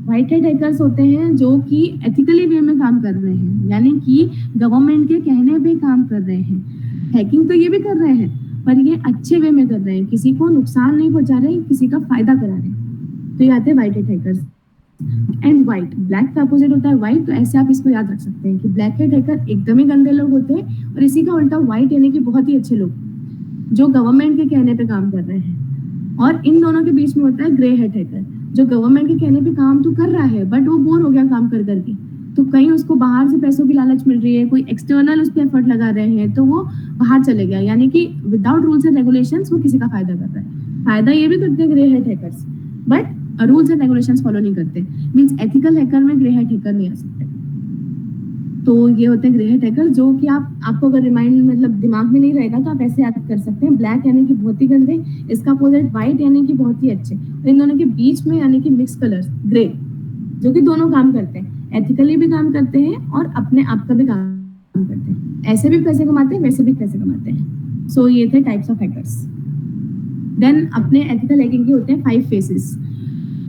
व्हाइट हैट हैकर्स होते हैं जो कि एथिकली वे में काम कर रहे हैं, यानी कि गवर्नमेंट के कहने पे काम कर रहे हैं। हैकिंग तो ये भी कर रहे हैं, पर ये अच्छे वे में कर रहे हैं, किसी को नुकसान नहीं पहुंचा रहे, किसी का फायदा करा रहे हैं। तो ये आते हैं white hat hackers. And white, black का अपोजिट होता है व्हाइट, तो ऐसे आप इसको याद रख सकते हैं कि ब्लैक हैट हैकर एकदम ही गंदे लोग होते हैं, और इसी का उल्टा व्हाइट यानी कि बहुत ही अच्छे लोग। जो गवर्नमेंट के कहने पे काम कर रहे हैं, और इन दोनों के बीच में होता है ग्रे हेड हैकर, जो गवर्नमेंट के कहने पे काम तो कर रहा है बट वो बोर हो गया काम कर करके, तो कहीं उसको बाहर से पैसों की लालच मिल रही है, कोई एक्सटर्नल उस पर एफर्ट लगा रहे हैं, तो वो बाहर चले गया, यानी कि विदाउट रूल्स एंड रेगुलेशंस वो किसी का फायदा कर रहा है। फायदा ये भी करते हैं grey head hackers, but rules and regulations follow नहीं करते, मींस एथिकल हैकर में ग्रे हेड हैकर नहीं आ सकते। तो ये होते हैं ग्रे हेड हैकर, जो कि आपको अगर रिमाइंड मतलब दिमाग में नहीं रहेगा तो आप ऐसे याद कर सकते हैं, ब्लैक यानी कि बहुत ही गंदे, इसका अपोजिट व्हाइट यानी कि बहुत ही अच्छे, तो इन दोनों के बीच में यानी कि मिक्स कलर्स ग्रे, जो कि दोनों काम करते हैं, एथिकली भी काम करते हैं और अपने आप का भी काम करते हैं, ऐसे भी पैसे कमाते हैं वैसे भी पैसे कमाते हैं। सो ये थे टाइप्स ऑफ हैकर्स। देन अपने एथिकल हैकिंग के होते हैं 5 फेसेस,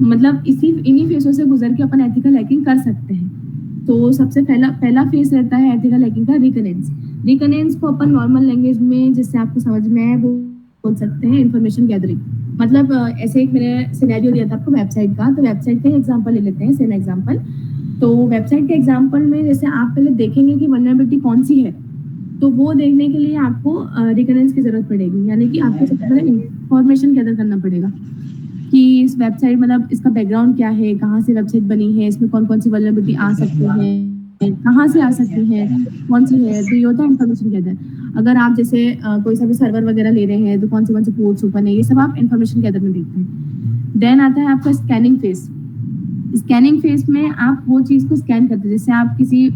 मतलब इन्हीं फेसों से गुजर के अपन एथिकल हैकिंग कर सकते हैं। तो सबसे पहला फेस रहता है एथिकल हैकिंग का रिकनेंस। रिकनेंस को अपन नॉर्मल लैंग्वेज में जिससे आपको समझ में आए वो बोल सकते हैं इन्फॉर्मेशन गैदरिंग। मतलब ऐसे एक मैंने सिनेरियो दिया था आपको वेबसाइट का, तो वेबसाइट का एग्जांपल ले लेते हैं, सेम एग्जांपल। तो वेबसाइट के एग्जांपल में जैसे आप पहले देखेंगे कि वल्नरेबिलिटी कौन सी है, तो वो देखने के लिए आपको रिकनेंस की जरूरत पड़ेगी, यानी कि आपको सबसे पहले इंफॉर्मेशन गैदर करना पड़ेगा कि इस वेबसाइट मतलब इसका बैकग्राउंड क्या है, कहाँ से वेबसाइट बनी है, इसमें कौन कौन सी वल्नरेबिलिटी आ सकती है, कहाँ से आ सकती है, कौन सी है, तो ये होता है इन्फॉर्मेशन गैदर। अगर आप जैसे कोई सा भी सर्वर वगैरह ले रहे हैं तो कौन से पोर्ट्स ओपन है, ये सब आप इन्फॉर्मेशन गैदर में देखते हैं। देन आता है आपका स्कैनिंग फेस। स्कैनिंग फेस में आप वो चीज़ को स्कैन करते हैं, जैसे आप किसी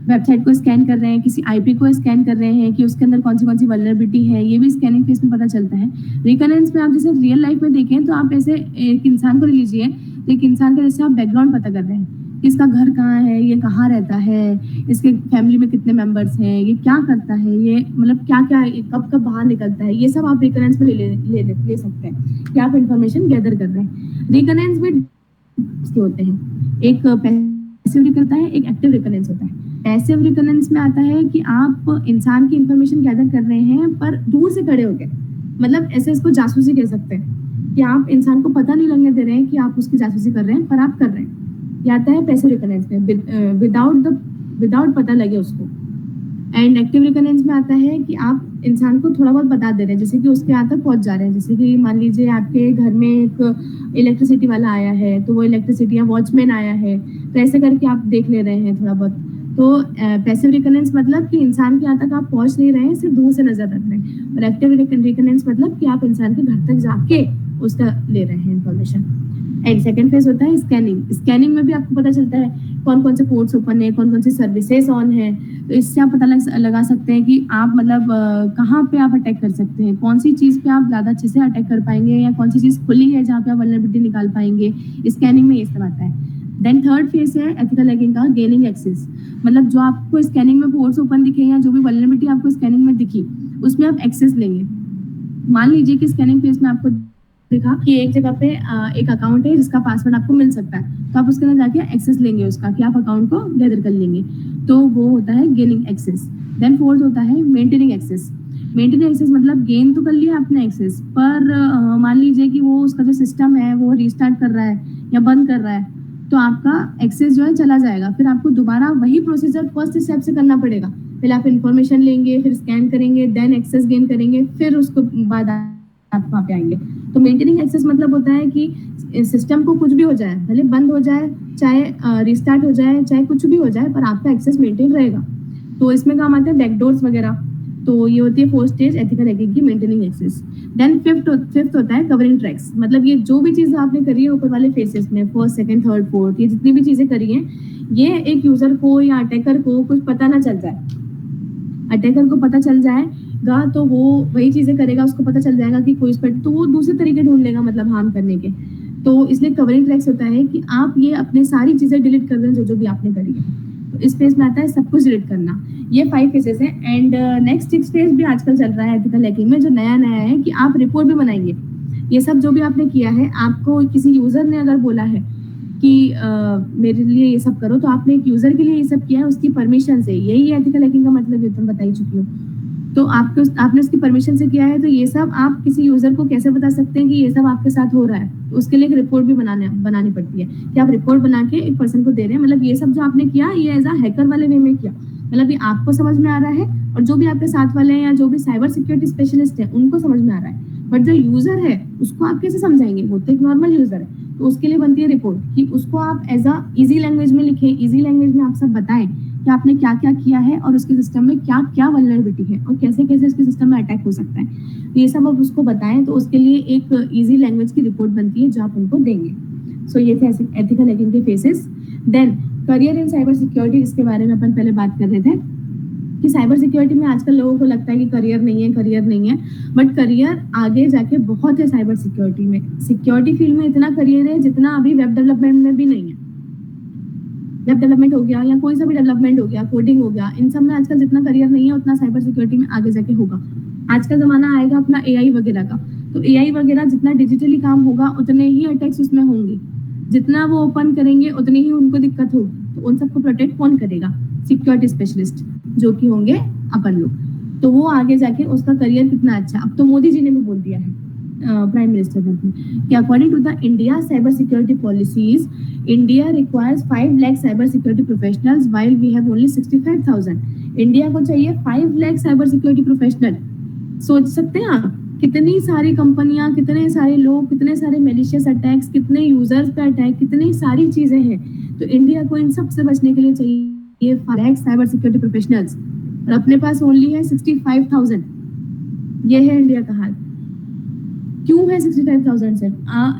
वेबसाइट को स्कैन कर रहे हैं, किसी आईपी को स्कैन कर रहे हैं कि उसके अंदर कौन सी वल्नरेबिलिटी है, ये भी स्कैनिंग फेस में पता चलता है। रिकनेंस में आप जैसे रियल लाइफ में देखें तो आप ऐसे एक इंसान को ले लीजिए, तो एक इंसान का जैसे आप बैकग्राउंड पता कर रहे हैं, इसका घर कहाँ है, ये कहाँ रहता है, इसके फैमिली में कितने मेंबर्स हैं, ये क्या करता है, ये मतलब क्या क्या कब कब बाहर निकलता है, ये सब आप रिकनेंस में ले सकते हैं कि आप इंफॉर्मेशन गैदर कर रहे हैं। रिकनेंस में होते हैं, एक पैसिव रिकनेंस है, एक एक्टिव रिकनेंस होता है। पैसिव रिकनेंस में आता है कि आप इंसान की इंफॉर्मेशन गैदर कर रहे हैं पर दूर से खड़े होकर, मतलब ऐसे इसको जासूसी कह सकते हैं कि आप इंसान को पता नहीं लगने दे रहे हैं कि आप उसकी जासूसी कर रहे हैं, पर आप कर रहे हैं। ये आता है पैसिव रिकनेंस में, विदाउट पता लगे उसको। एंड एक्टिव रिकनेंस में आता है कि आप इंसान को थोड़ा बहुत बता दे रहे हैं, जैसे कि उसके यहाँ तक पहुंच जा रहे हैं। जैसे कि मान लीजिए आपके घर में एक इलेक्ट्रिसिटी वाला आया है, तो वो इलेक्ट्रिसिटी या वॉचमैन आया है, तो ऐसे करके आप देख ले रहे हैं थोड़ा बहुत। तो पैसिव रिकनेंस मतलब कि इंसान के यहाँ तक आप पहुंच नहीं रहे हैं, सिर्फ दूर से नजर रख रहे हैं। और एक्टिव रिकनेंस मतलब कि आप इंसान के घर तक जाके उसका ले रहे हैं इंफॉर्मेशन। एंड सेकंड फेज होता है स्कैनिंग। स्कैनिंग में भी आपको पता चलता है कौन कौन से पोर्ट्स ओपन है, कौन कौन सी सर्विसेज ऑन है, तो इससे आप पता लगा सकते हैं कि आप मतलब कहाँ पे आप अटैक कर सकते हैं, कौन सी चीज़ पे आप ज़्यादा अच्छे से अटैक कर पाएंगे, या कौन सी चीज़ खुली है जहाँ पे आप वल्नरेबिलिटी निकाल पाएंगे। स्कैनिंग में ये सब आता है। देन थर्ड फेज है एथिकल हैकिंग का, गेनिंग एक्सेस। मतलब जो आपको स्कैनिंग में पोर्ट्स ओपन दिखे या जो भी वल्नरेबिलिटी आपको स्कैनिंग में दिखी, उसमें आप एक्सेस लेंगे। मान लीजिए कि स्कैनिंग फेज में आपको दिखा कि एक जगह पे एक अकाउंट है जिसका पासवर्ड आपको मिल सकता है, तो आप उसके अंदर जाके एक्सेस लेंगे उसका, कि आप अकाउंट को गैदर कर लेंगे, तो वो होता है गेनिंग एक्सेस। देन फोर्थ होता है मेंटेनिंग एक्सेस। मेंटेनिंग एक्सेस मतलब गेन तो कर लिया आपने एक्सेस, पर मान लीजिए कि वो उसका जो सिस्टम है वो रीस्टार्ट कर रहा है या बंद कर रहा है, तो आपका एक्सेस जो है चला जाएगा। फिर आपको दोबारा वही प्रोसीजर फर्स्ट स्टेप से करना पड़ेगा। पहले आप इन्फॉर्मेशन लेंगे, फिर स्कैन करेंगे, देन एक्सेस गेन करेंगे, फिर उसको बाद आप वहाँ पे आएंगे। तो मेंटेनिंग एक्सेस मतलब होता है कि सिस्टम को कुछ भी हो जाए, भले बंद हो जाए, चाहे रिस्टार्ट हो जाए, चाहे कुछ भी हो जाए, पर आपका एक्सेस मेंटेन रहेगा। तो इसमें काम आते हैं बैकडोर्स वगैरह। तो ये होती है फोर्थ स्टेज एथिकल हैकिंग की, मेंटेनिंग एक्सेस। देन फिफ्थ होता है कवरिंग ट्रैक्स। मतलब ये जो भी चीज़ें आपने करी है ऊपर वाले फेसेस में, फर्स्ट सेकंड थर्ड फोर्थ, ये जितनी भी चीज़ें करी हैं, ये एक यूजर को या अटैकर को कुछ पता ना चल जाए। अटैकर को पता चल जाएगा तो वो वही चीज़ें करेगा, उसको पता चल जाएगा कि कोई इस पर, तो वो दूसरे तरीके ढूंढ लेगा मतलब हार्म करने के। तो इसलिए कवरिंग ट्रैक्स होता है कि आप ये अपने सारी चीज़ें डिलीट कर दें जो भी आपने करी है। तो इस फेज में आता है सब कुछ डिलीट करना। ये 5 फेजेस हैं। एंड नेक्स्ट 6 फेज भी आजकल चल रहा है एथिकल हैकिंग में, जो नया है कि आप रिपोर्ट भी बनाएंगे। ये सब जो भी आपने किया है, आपको किसी यूजर ने अगर बोला है कि मेरे लिए ये सब करो, तो आपने एक यूजर के लिए ये सब किया है उसकी परमिशन से। यही एथिकल हैकिंग का मतलब, ये तो बता ही चुकी हूँ। तो आपने उसकी परमिशन से किया है, तो ये सब आप किसी यूजर को कैसे बता सकते हैं कि ये सब आपके साथ हो रहा है। तो उसके लिए एक रिपोर्ट भी बनानी पड़ती है कि आप रिपोर्ट बना के एक पर्सन को दे रहे हैं। मतलब ये सब जो आपने किया, ये एज अ हैकर वाले वे में किया, मतलब ये आपको समझ में आ रहा है और जो भी आपके साथ वाले हैं या जो भी साइबर सिक्योरिटी स्पेशलिस्ट है उनको समझ में आ रहा है, बट जो यूजर है उसको आप कैसे समझाएंगे? वो तो एक नॉर्मल यूजर है, तो उसके लिए बनती है रिपोर्ट कि उसको आप एज अ इजी लैंग्वेज में लिखें, इजी लैंग्वेज में आप सब बताएं कि आपने क्या क्या किया है और उसके सिस्टम में क्या क्या वल्नरेबिलिटी है और कैसे कैसे उसके सिस्टम में अटैक हो सकता है, तो ये सब आप उसको बताएं, तो उसके लिए एक इजी लैंग्वेज की रिपोर्ट बनती है जो आप उनको देंगे। सो ये थे एथिकल हैकिंग के phases. Then career in cyber security, इसके बारे में अपन पहले बात कर रहे थे कि साइबर सिक्योरिटी में आजकल लोगों को लगता है कि करियर नहीं है, बट करियर आगे जाके बहुत है साइबर सिक्योरिटी में। सिक्योरिटी फील्ड में इतना करियर है जितना अभी वेब डेवलपमेंट में भी नहीं है। वेब डेवलपमेंट हो गया या कोई सा भी डेवलपमेंट हो गया, कोडिंग हो गया, इन सब में आजकल जितना करियर नहीं है उतना साइबर सिक्योरिटी में आगे जाके होगा। आज का जमाना आएगा अपना एआई वगैरह का, तो एआई वगैरह जितना डिजिटली काम होगा उतने ही अटैक्स उसमें होंगे, जितना वो ओपन करेंगे उतनी ही उनको दिक्कत होगी, तो उन सबको प्रोटेक्ट कौन करेगा? सिक्योरिटी स्पेशलिस्ट, जो कि होंगे अपन लोग। तो वो आगे जाके उसका करियर कितना अच्छा, अब तो मोदी जी ने भी बोल दिया है प्राइम मिनिस्टर ने कि according to the India cyber security policies, India requires 5 lakh cyber security professionals while we have only 65,000। India को चाहिए 5 लाख साइबर सिक्योरिटी प्रोफेशनल। सोच सकते हैं आप कितनी सारी कंपनियां, कितने सारे लोग, कितने सारे मेलिशियस अटैक्स, कितने यूजर्स पे अटैक, कितनी सारी चीजें हैं। तो इंडिया को इन सब से बचने के लिए चाहिए 5 लाख साइबर सिक्योरिटी प्रोफेशनल्स और अपने पास ओनली है 65,000। ये है इंडिया का हाल। क्यों है 65,000 से?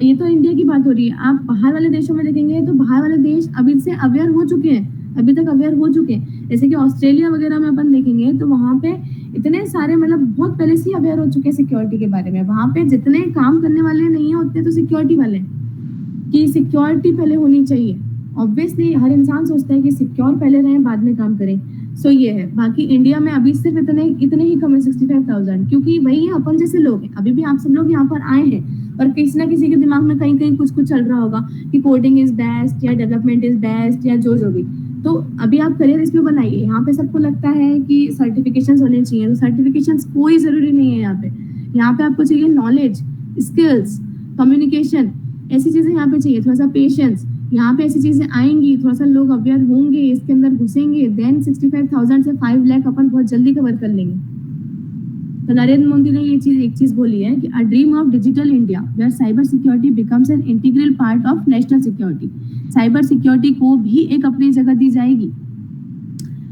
ये तो इंडिया की बात हो रही है। आप बाहर वाले देशों में देखेंगे तो बाहर वाले देश अभी से अवेयर हो चुके हैं, अभी तक अवेयर हो चुके हैं। जैसे कि ऑस्ट्रेलिया वगैरह में अपन देखेंगे तो वहाँ पे इतने सारे, मतलब बहुत पहले से ही अवेयर हो चुके हैं सिक्योरिटी के बारे में। वहाँ पे जितने काम करने वाले नहीं है उतने तो सिक्योरिटी वाले हैं कि सिक्योरिटी पहले होनी चाहिए। ऑब्वियसली हर इंसान सोचता है कि सिक्योर पहले रहें बाद में काम करें। सो ये है। बाकी इंडिया में अभी सिर्फ इतने ही कम है 65,000, क्योंकि वही है अपन जैसे लोग हैं। अभी भी आप सब लोग यहाँ पर आए हैं और किसी ना किसी के दिमाग में कहीं कहीं कुछ कुछ चल रहा होगा कि कोडिंग इज बेस्ट या डेवलपमेंट इज बेस्ट या जो भी। तो अभी आप करियर इसमें बनाइए। यहाँ पे सबको लगता है कि सर्टिफिकेशन होने चाहिए, तो सर्टिफिकेशन कोई जरूरी नहीं है यहाँ पे। यहाँ पे आपको चाहिए नॉलेज, स्किल्स, कम्युनिकेशन, ऐसी चीजें यहाँ पे चाहिए, थोड़ा सा पेशेंस। यहाँ पे ऐसी चीजें आएंगी, थोड़ा सा लोग अवेयर होंगे, इसके अंदर घुसेंगे, देन 65,000 से 5 लाख अपन बहुत जल्दी कवर कर लेंगे। तो नरेंद्र मोदी ने ये चीज एक चीज बोली है कि a dream of digital India where cyber security becomes an integral part of national security. Cyber security को भी एक अपनी जगह दी जाएगी।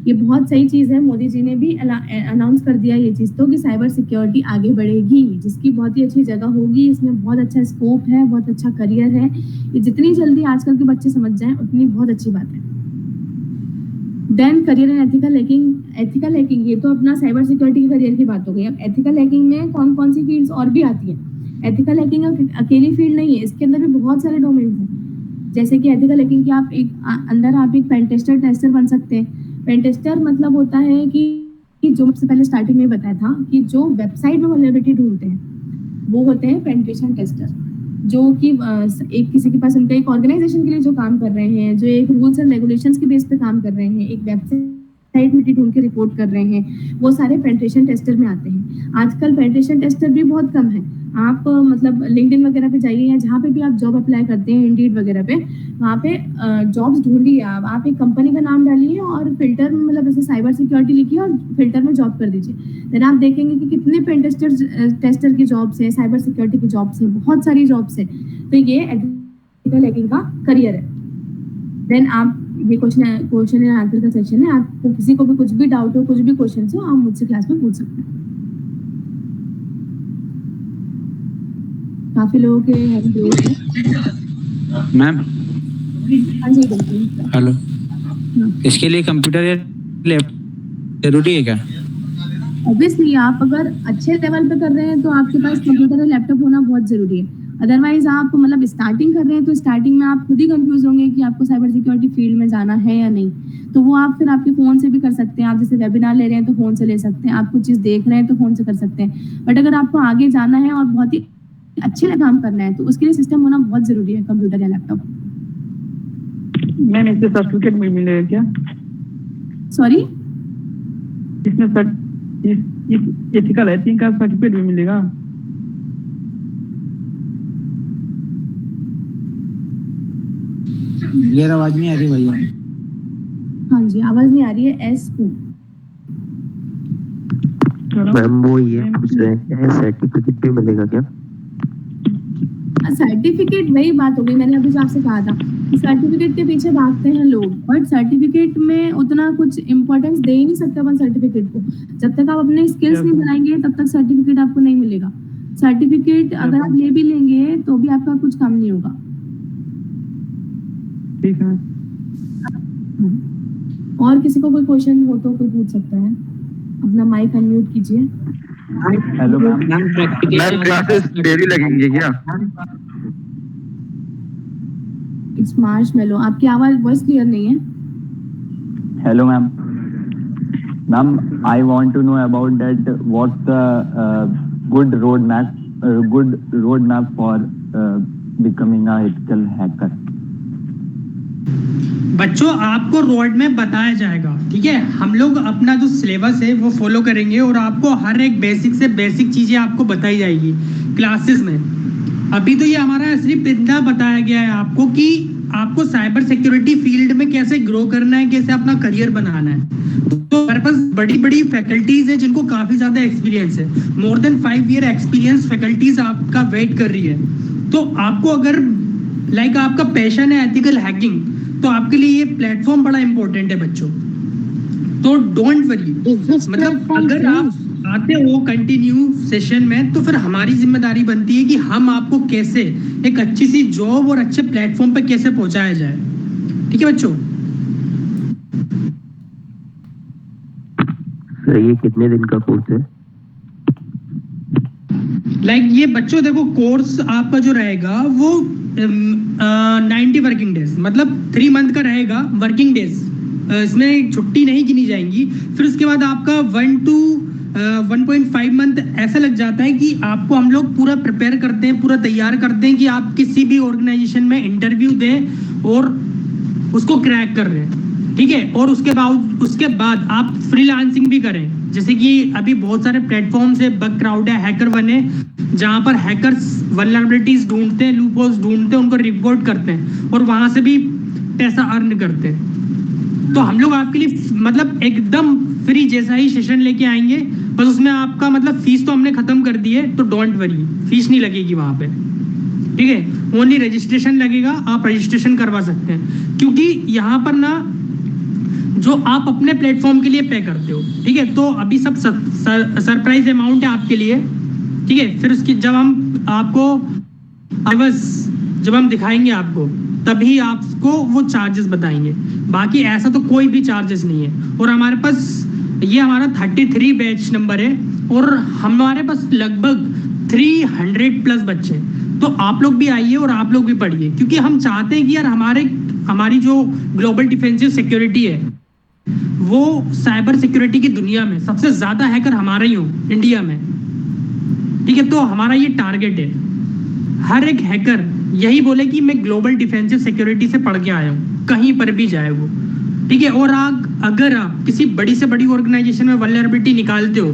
ये बहुत सही चीज है। मोदी जी ने भी अनाउंस कर दिया ये चीज तो कि साइबर सिक्योरिटी आगे बढ़ेगी, जिसकी बहुत ही अच्छी जगह होगी। इसमें बहुत अच्छा स्कोप है, बहुत अच्छा करियर है। ये जितनी जल्दी आजकल के बच्चे समझ जाएं उतनी बहुत अच्छी बात है। Then career and ethical hacking. Ethical hacking ये तो अपना साइबर सिक्योरिटी के करियर की बात हो गई। अब एथिकल हैकिंग में कौन कौन सी फील्ड्स और भी आती है। एथिकल हैकिंग अकेली फील्ड नहीं है, इसके अंदर भी बहुत सारे डोमेन हैं। जैसे कि एथिकल हैकिंग की आप एक पेन टेस्टर बन सकते हैं। पेन टेस्टर मतलब होता है कि जो सबसे पहले स्टार्टिंग में बताया था कि जो वेबसाइट में वल्नरेबिलिटी ढूंढते हैं वो होते हैं पेनिट्रेशन टेस्टर, जो कि एक किसी के पास उनका एक ऑर्गेनाइजेशन के लिए जो काम कर रहे हैं, जो एक रूल्स एंड रेगुलेशंस के बेस पे काम कर रहे हैं, एक वेबसाइट में ढूंढ के रिपोर्ट कर रहे हैं, वो सारे पेनिट्रेशन टेस्टर में आते हैं। आजकल पेनिट्रेशन टेस्टर भी बहुत कम है। आप मतलब लिंक्डइन वगैरह पे जाइए या जहाँ पे भी आप जॉब अप्लाई करते हैं, इंडीड वगैरह पे, वहाँ पे जॉब्स ढूंढिए। आप एक कंपनी का नाम डालिए और फिल्टर में मतलब जैसे साइबर सिक्योरिटी लिखिए और फिल्टर में जॉब कर दीजिए। देन आप देखेंगे कि कितने पेन टेस्टर की जॉब्स है, साइबर सिक्योरिटी की जॉब्स है, बहुत सारी जॉब्स है। तो ये एथिकल हैकिंग का करियर है। देन आप ये क्वेश्चन एंड आंसर का सेक्शन है। आपको किसी को भी कुछ भी डाउट हो, कुछ भी क्वेश्चन हो, आप मुझसे क्लास में पूछ सकते हैं। काफी लोगों के मैम हाँ जी बिल्कुल। हेलो, हाँ। इसके लिए कंप्यूटर या लैपटॉप जरूरी है क्या? ऑब्वियसली आप अगर अच्छे लेवल पे कर रहे हैं तो आपके पास कंप्यूटर या लैपटॉप होना बहुत जरूरी है। अदरवाइज आप मतलब स्टार्टिंग कर रहे हैं तो स्टार्टिंग में आप खुद ही कंफ्यूज होंगे कि आपको साइबर सिक्योरिटी फील्ड में जाना है या नहीं। तो वो आप फिर आपके फोन से भी कर सकते हैं। आप जैसे वेबिनार ले रहे हैं तो फोन से ले सकते हैं, आप कुछ चीज देख रहे हैं तो फोन से कर सकते हैं। बट अगर आपको आगे जाना है और बहुत ही अच्छे से काम करना है तो उसके लिए सिस्टम होना बहुत जरूरी है, कंप्यूटर या लैपटॉप। मैम इससे सर्टिफिकेट भी मिलेगा क्या? सॉरी, इसमें इस एथिकल हैकिंग का सर्टिफिकेट भी मिलेगा? क्लियर आवाज नहीं आ रही भैया। हाँ जी आवाज नहीं आ रही है। S2 रहा हूँ। मैम वो ये पूछ रहे हैं सर्टिफिकेट भी मिलेगा क्या? सर्टिफिकेट वही बात हो गई, मैंने अभी जो आपसे कहा था कि सर्टिफिकेट के पीछे भागते हैं लोग, बट सर्टिफिकेट में उतना कुछ इम्पोर्टेंस दे ही नहीं सकते अपन सर्टिफिकेट को। जब तक आप अपने स्किल्स नहीं बनाएंगे तब तक सर्टिफिकेट आपको नहीं मिलेगा। सर्टिफिकेट अगर आप ले भी लेंगे तो भी आपका कुछ काम नहीं होगा। ठीक है। और किसी को कोई क्वेश्चन हो तो कोई पूछ सकता है, अपना माइक अनम्यूट कीजिए। Hello ma'am. Ma'am classes daily लगेंगे क्या? It's Marshmallow. आपकी आवाज वॉइस क्लियर नहीं है। Hello, ma'am. Ma'am, I want to know about that. What's the good roadmap for becoming a ethical hacker? बच्चों आपको रोड में बताया जाएगा, ठीक है। हम लोग अपना जो सिलेबस है वो फॉलो करेंगे और आपको हर एक बेसिक से बेसिक चीजें आपको बताई जाएगी क्लासेस में। अभी तो ये हमारा सिर्फ इतना बताया गया है आपको कि आपको साइबर सिक्योरिटी फील्ड में कैसे ग्रो करना है, कैसे अपना करियर बनाना है। तो हमारे पास बड़ी बड़ी फैकल्टीज है जिनको काफी ज्यादा एक्सपीरियंस है, more than 5 year experience faculties आपका वेट कर रही है। तो आपको अगर लाइक आपका पैशन है एथिकल हैकिंग, तो आपके लिए ये प्लेटफॉर्म बड़ा इंपॉर्टेंट है बच्चों। तो डोंट वरी, मतलब अगर आप आते हो कंटिन्यू सेशन में तो फिर हमारी जिम्मेदारी बनती है कि हम आपको कैसे एक अच्छी सी जॉब और अच्छे प्लेटफॉर्म पे कैसे पहुंचाया जाए, ठीक है बच्चों। सर ये कितने दिन का कोर्स है? लाइक ये बच्चों देखो कोर्स आपका जो रहेगा वो 90 वर्किंग डेज, मतलब 3 मंथ का रहेगा वर्किंग डेज। इसमें छुट्टी नहीं गिनी जाएंगी। फिर उसके बाद आपका 1 to 1.5 मंथ ऐसा लग जाता है कि आपको हम लोग पूरा प्रिपेयर करते हैं, पूरा तैयार करते हैं कि आप किसी भी ऑर्गेनाइजेशन में इंटरव्यू दें और उसको क्रैक कर रहे हैं, ठीक है। और उसके बाद आप फ्रीलांसिंग भी करें, जैसे कि अभी बहुत सारे प्लेटफॉर्म्स है, बग क्राउड है, हैकर वन है, जहां पर हैकर्स वल्नरेबिलिटीज ढूंढते हैं, लूपहोल्स ढूंढते हैं, उनको रिपोर्ट करते हैं और वहां से भी पैसा अर्न करते हैं। तो हम लोग आपके लिए मतलब एकदम फ्री जैसा ही सेशन लेके आएंगे, बस उसमें आपका मतलब फीस तो हमने खत्म कर दी है, तो डोंट वरी, फीस नहीं लगेगी वहां पे, ठीक है। ओनली रजिस्ट्रेशन लगेगा, आप रजिस्ट्रेशन करवा सकते हैं, क्योंकि यहाँ पर ना जो आप अपने प्लेटफॉर्म के लिए पे करते हो, ठीक है। तो अभी सब सरप्राइज अमाउंट है आपके लिए, ठीक है। फिर उसकी जब हम आपको जब हम दिखाएंगे आपको, तभी आपको वो चार्जेस बताएंगे, बाकी ऐसा तो कोई भी चार्जेस नहीं है। और हमारे पास ये हमारा 33 बैच नंबर है और हमारे पास लगभग 300 प्लस बच्चे हैं। तो आप लोग भी आइए और आप लोग भी पढ़िए, क्योंकि हम चाहते हैं कि यार हमारी जो ग्लोबल डिफेंसिव सिक्योरिटी है वो साइबर सिक्योरिटी की दुनिया में सबसे ज्यादा हैकर हमारा ही हो इंडिया में, ठीक है। तो हमारा ये टारगेट है, हर एक हैकर यही बोले कि मैं ग्लोबल डिफेंसिव सिक्योरिटी से पढ़ के आया हूँ, कहीं पर भी जाए वो, ठीक है। और अगर आप किसी बड़ी से बड़ी ऑर्गेनाइजेशन में वल्नरेबिलिटी निकालते हो,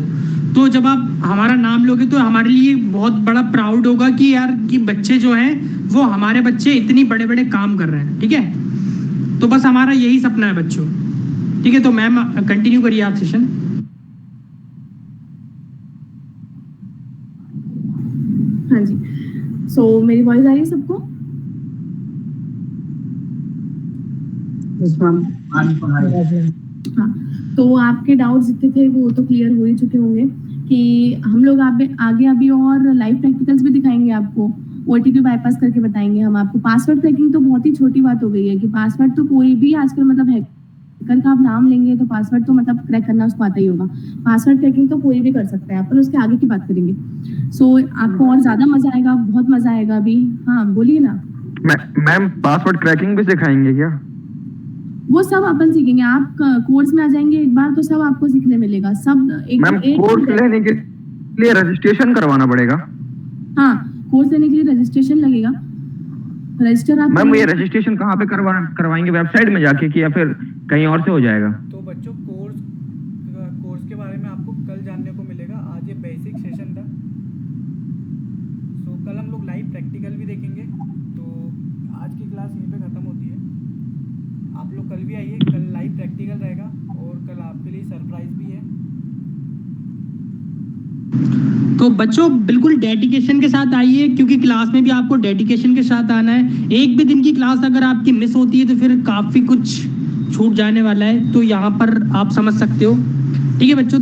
तो जब आप हमारा नाम लोगे तो हमारे लिए बहुत बड़ा प्राउड होगा कि यार कि बच्चे जो हैं वो हमारे बच्चे इतनी बड़े बड़े काम कर रहे हैं, ठीक है। तो बस हमारा यही सपना है बच्चों, ठीक है। तो मैम कंटिन्यू करिए आप सेशन। हाँ जी, सो मेरी वॉइस आ रही है सबको? हाँ, तो आपके डाउट्स जितने थे वो तो क्लियर हो ही चुके होंगे कि हम लोग आगे अभी और लाइव प्रैक्टिकल्स भी दिखाएंगे आपको, ओटीपी बाईपास करके बताएंगे हम आपको। पासवर्ड क्रैकिंग तो बहुत ही छोटी बात हो गई है कि पासवर्ड तो कोई भी आजकल मतलब हैकर का आप नाम लेंगे तो पासवर्ड तो मतलब क्रैक करना उसको आता ही होगा। पासवर्ड क्रैकिंग तो कोई भी कर सकता है, अपन उसके आगे की बात करेंगे। सो आपको और ज्यादा मजा आएगा, बहुत मजा आएगा अभी। हाँ बोलिए ना। मैम पासवर्ड क्रैकिंग भी सिखाएंगे क्या? वो सब अपन सीखेंगे, आप कोर्स में आ जाएंगे एक बार तो सब आपको सीखने मिलेगा सब। मैम कोर्स लेने के लिए रजिस्ट्रेशन करवाना पड़ेगा? हाँ, कोर्स लेने के लिए रजिस्ट्रेशन लगेगा। रजिस्टर आप मैम ये रजिस्ट्रेशन कहाँ पे करवाएंगे, वेबसाइट में जाके कि या फिर कहीं और से हो जाएगा? तो बच्चों कोर्स के बारे में आपको कल जानने को मिलेगा। आज ये बेसिक सेशन था, सो कल हम लोग लाइव प्रैक्टिकल भी देखेंगे। तो आज की क्लास यहीं पे ख़त्म होती है। आप लोग कल भी आइए, कल 1 लाइव प्रैक्टिकल रहेगा और कल आपके लिए सरप्राइज भी है। तो बच्चों बिल्कुल डेडिकेशन के साथ आइए, क्योंकि क्लास में भी आपको डेडिकेशन के साथ आना है। एक भी दिन की क्लास अगर आपकी मिस होती है तो फिर काफी कुछ छूट जाने वाला है, तो यहाँ पर आप समझ सकते हो। ठीक है बच्चों।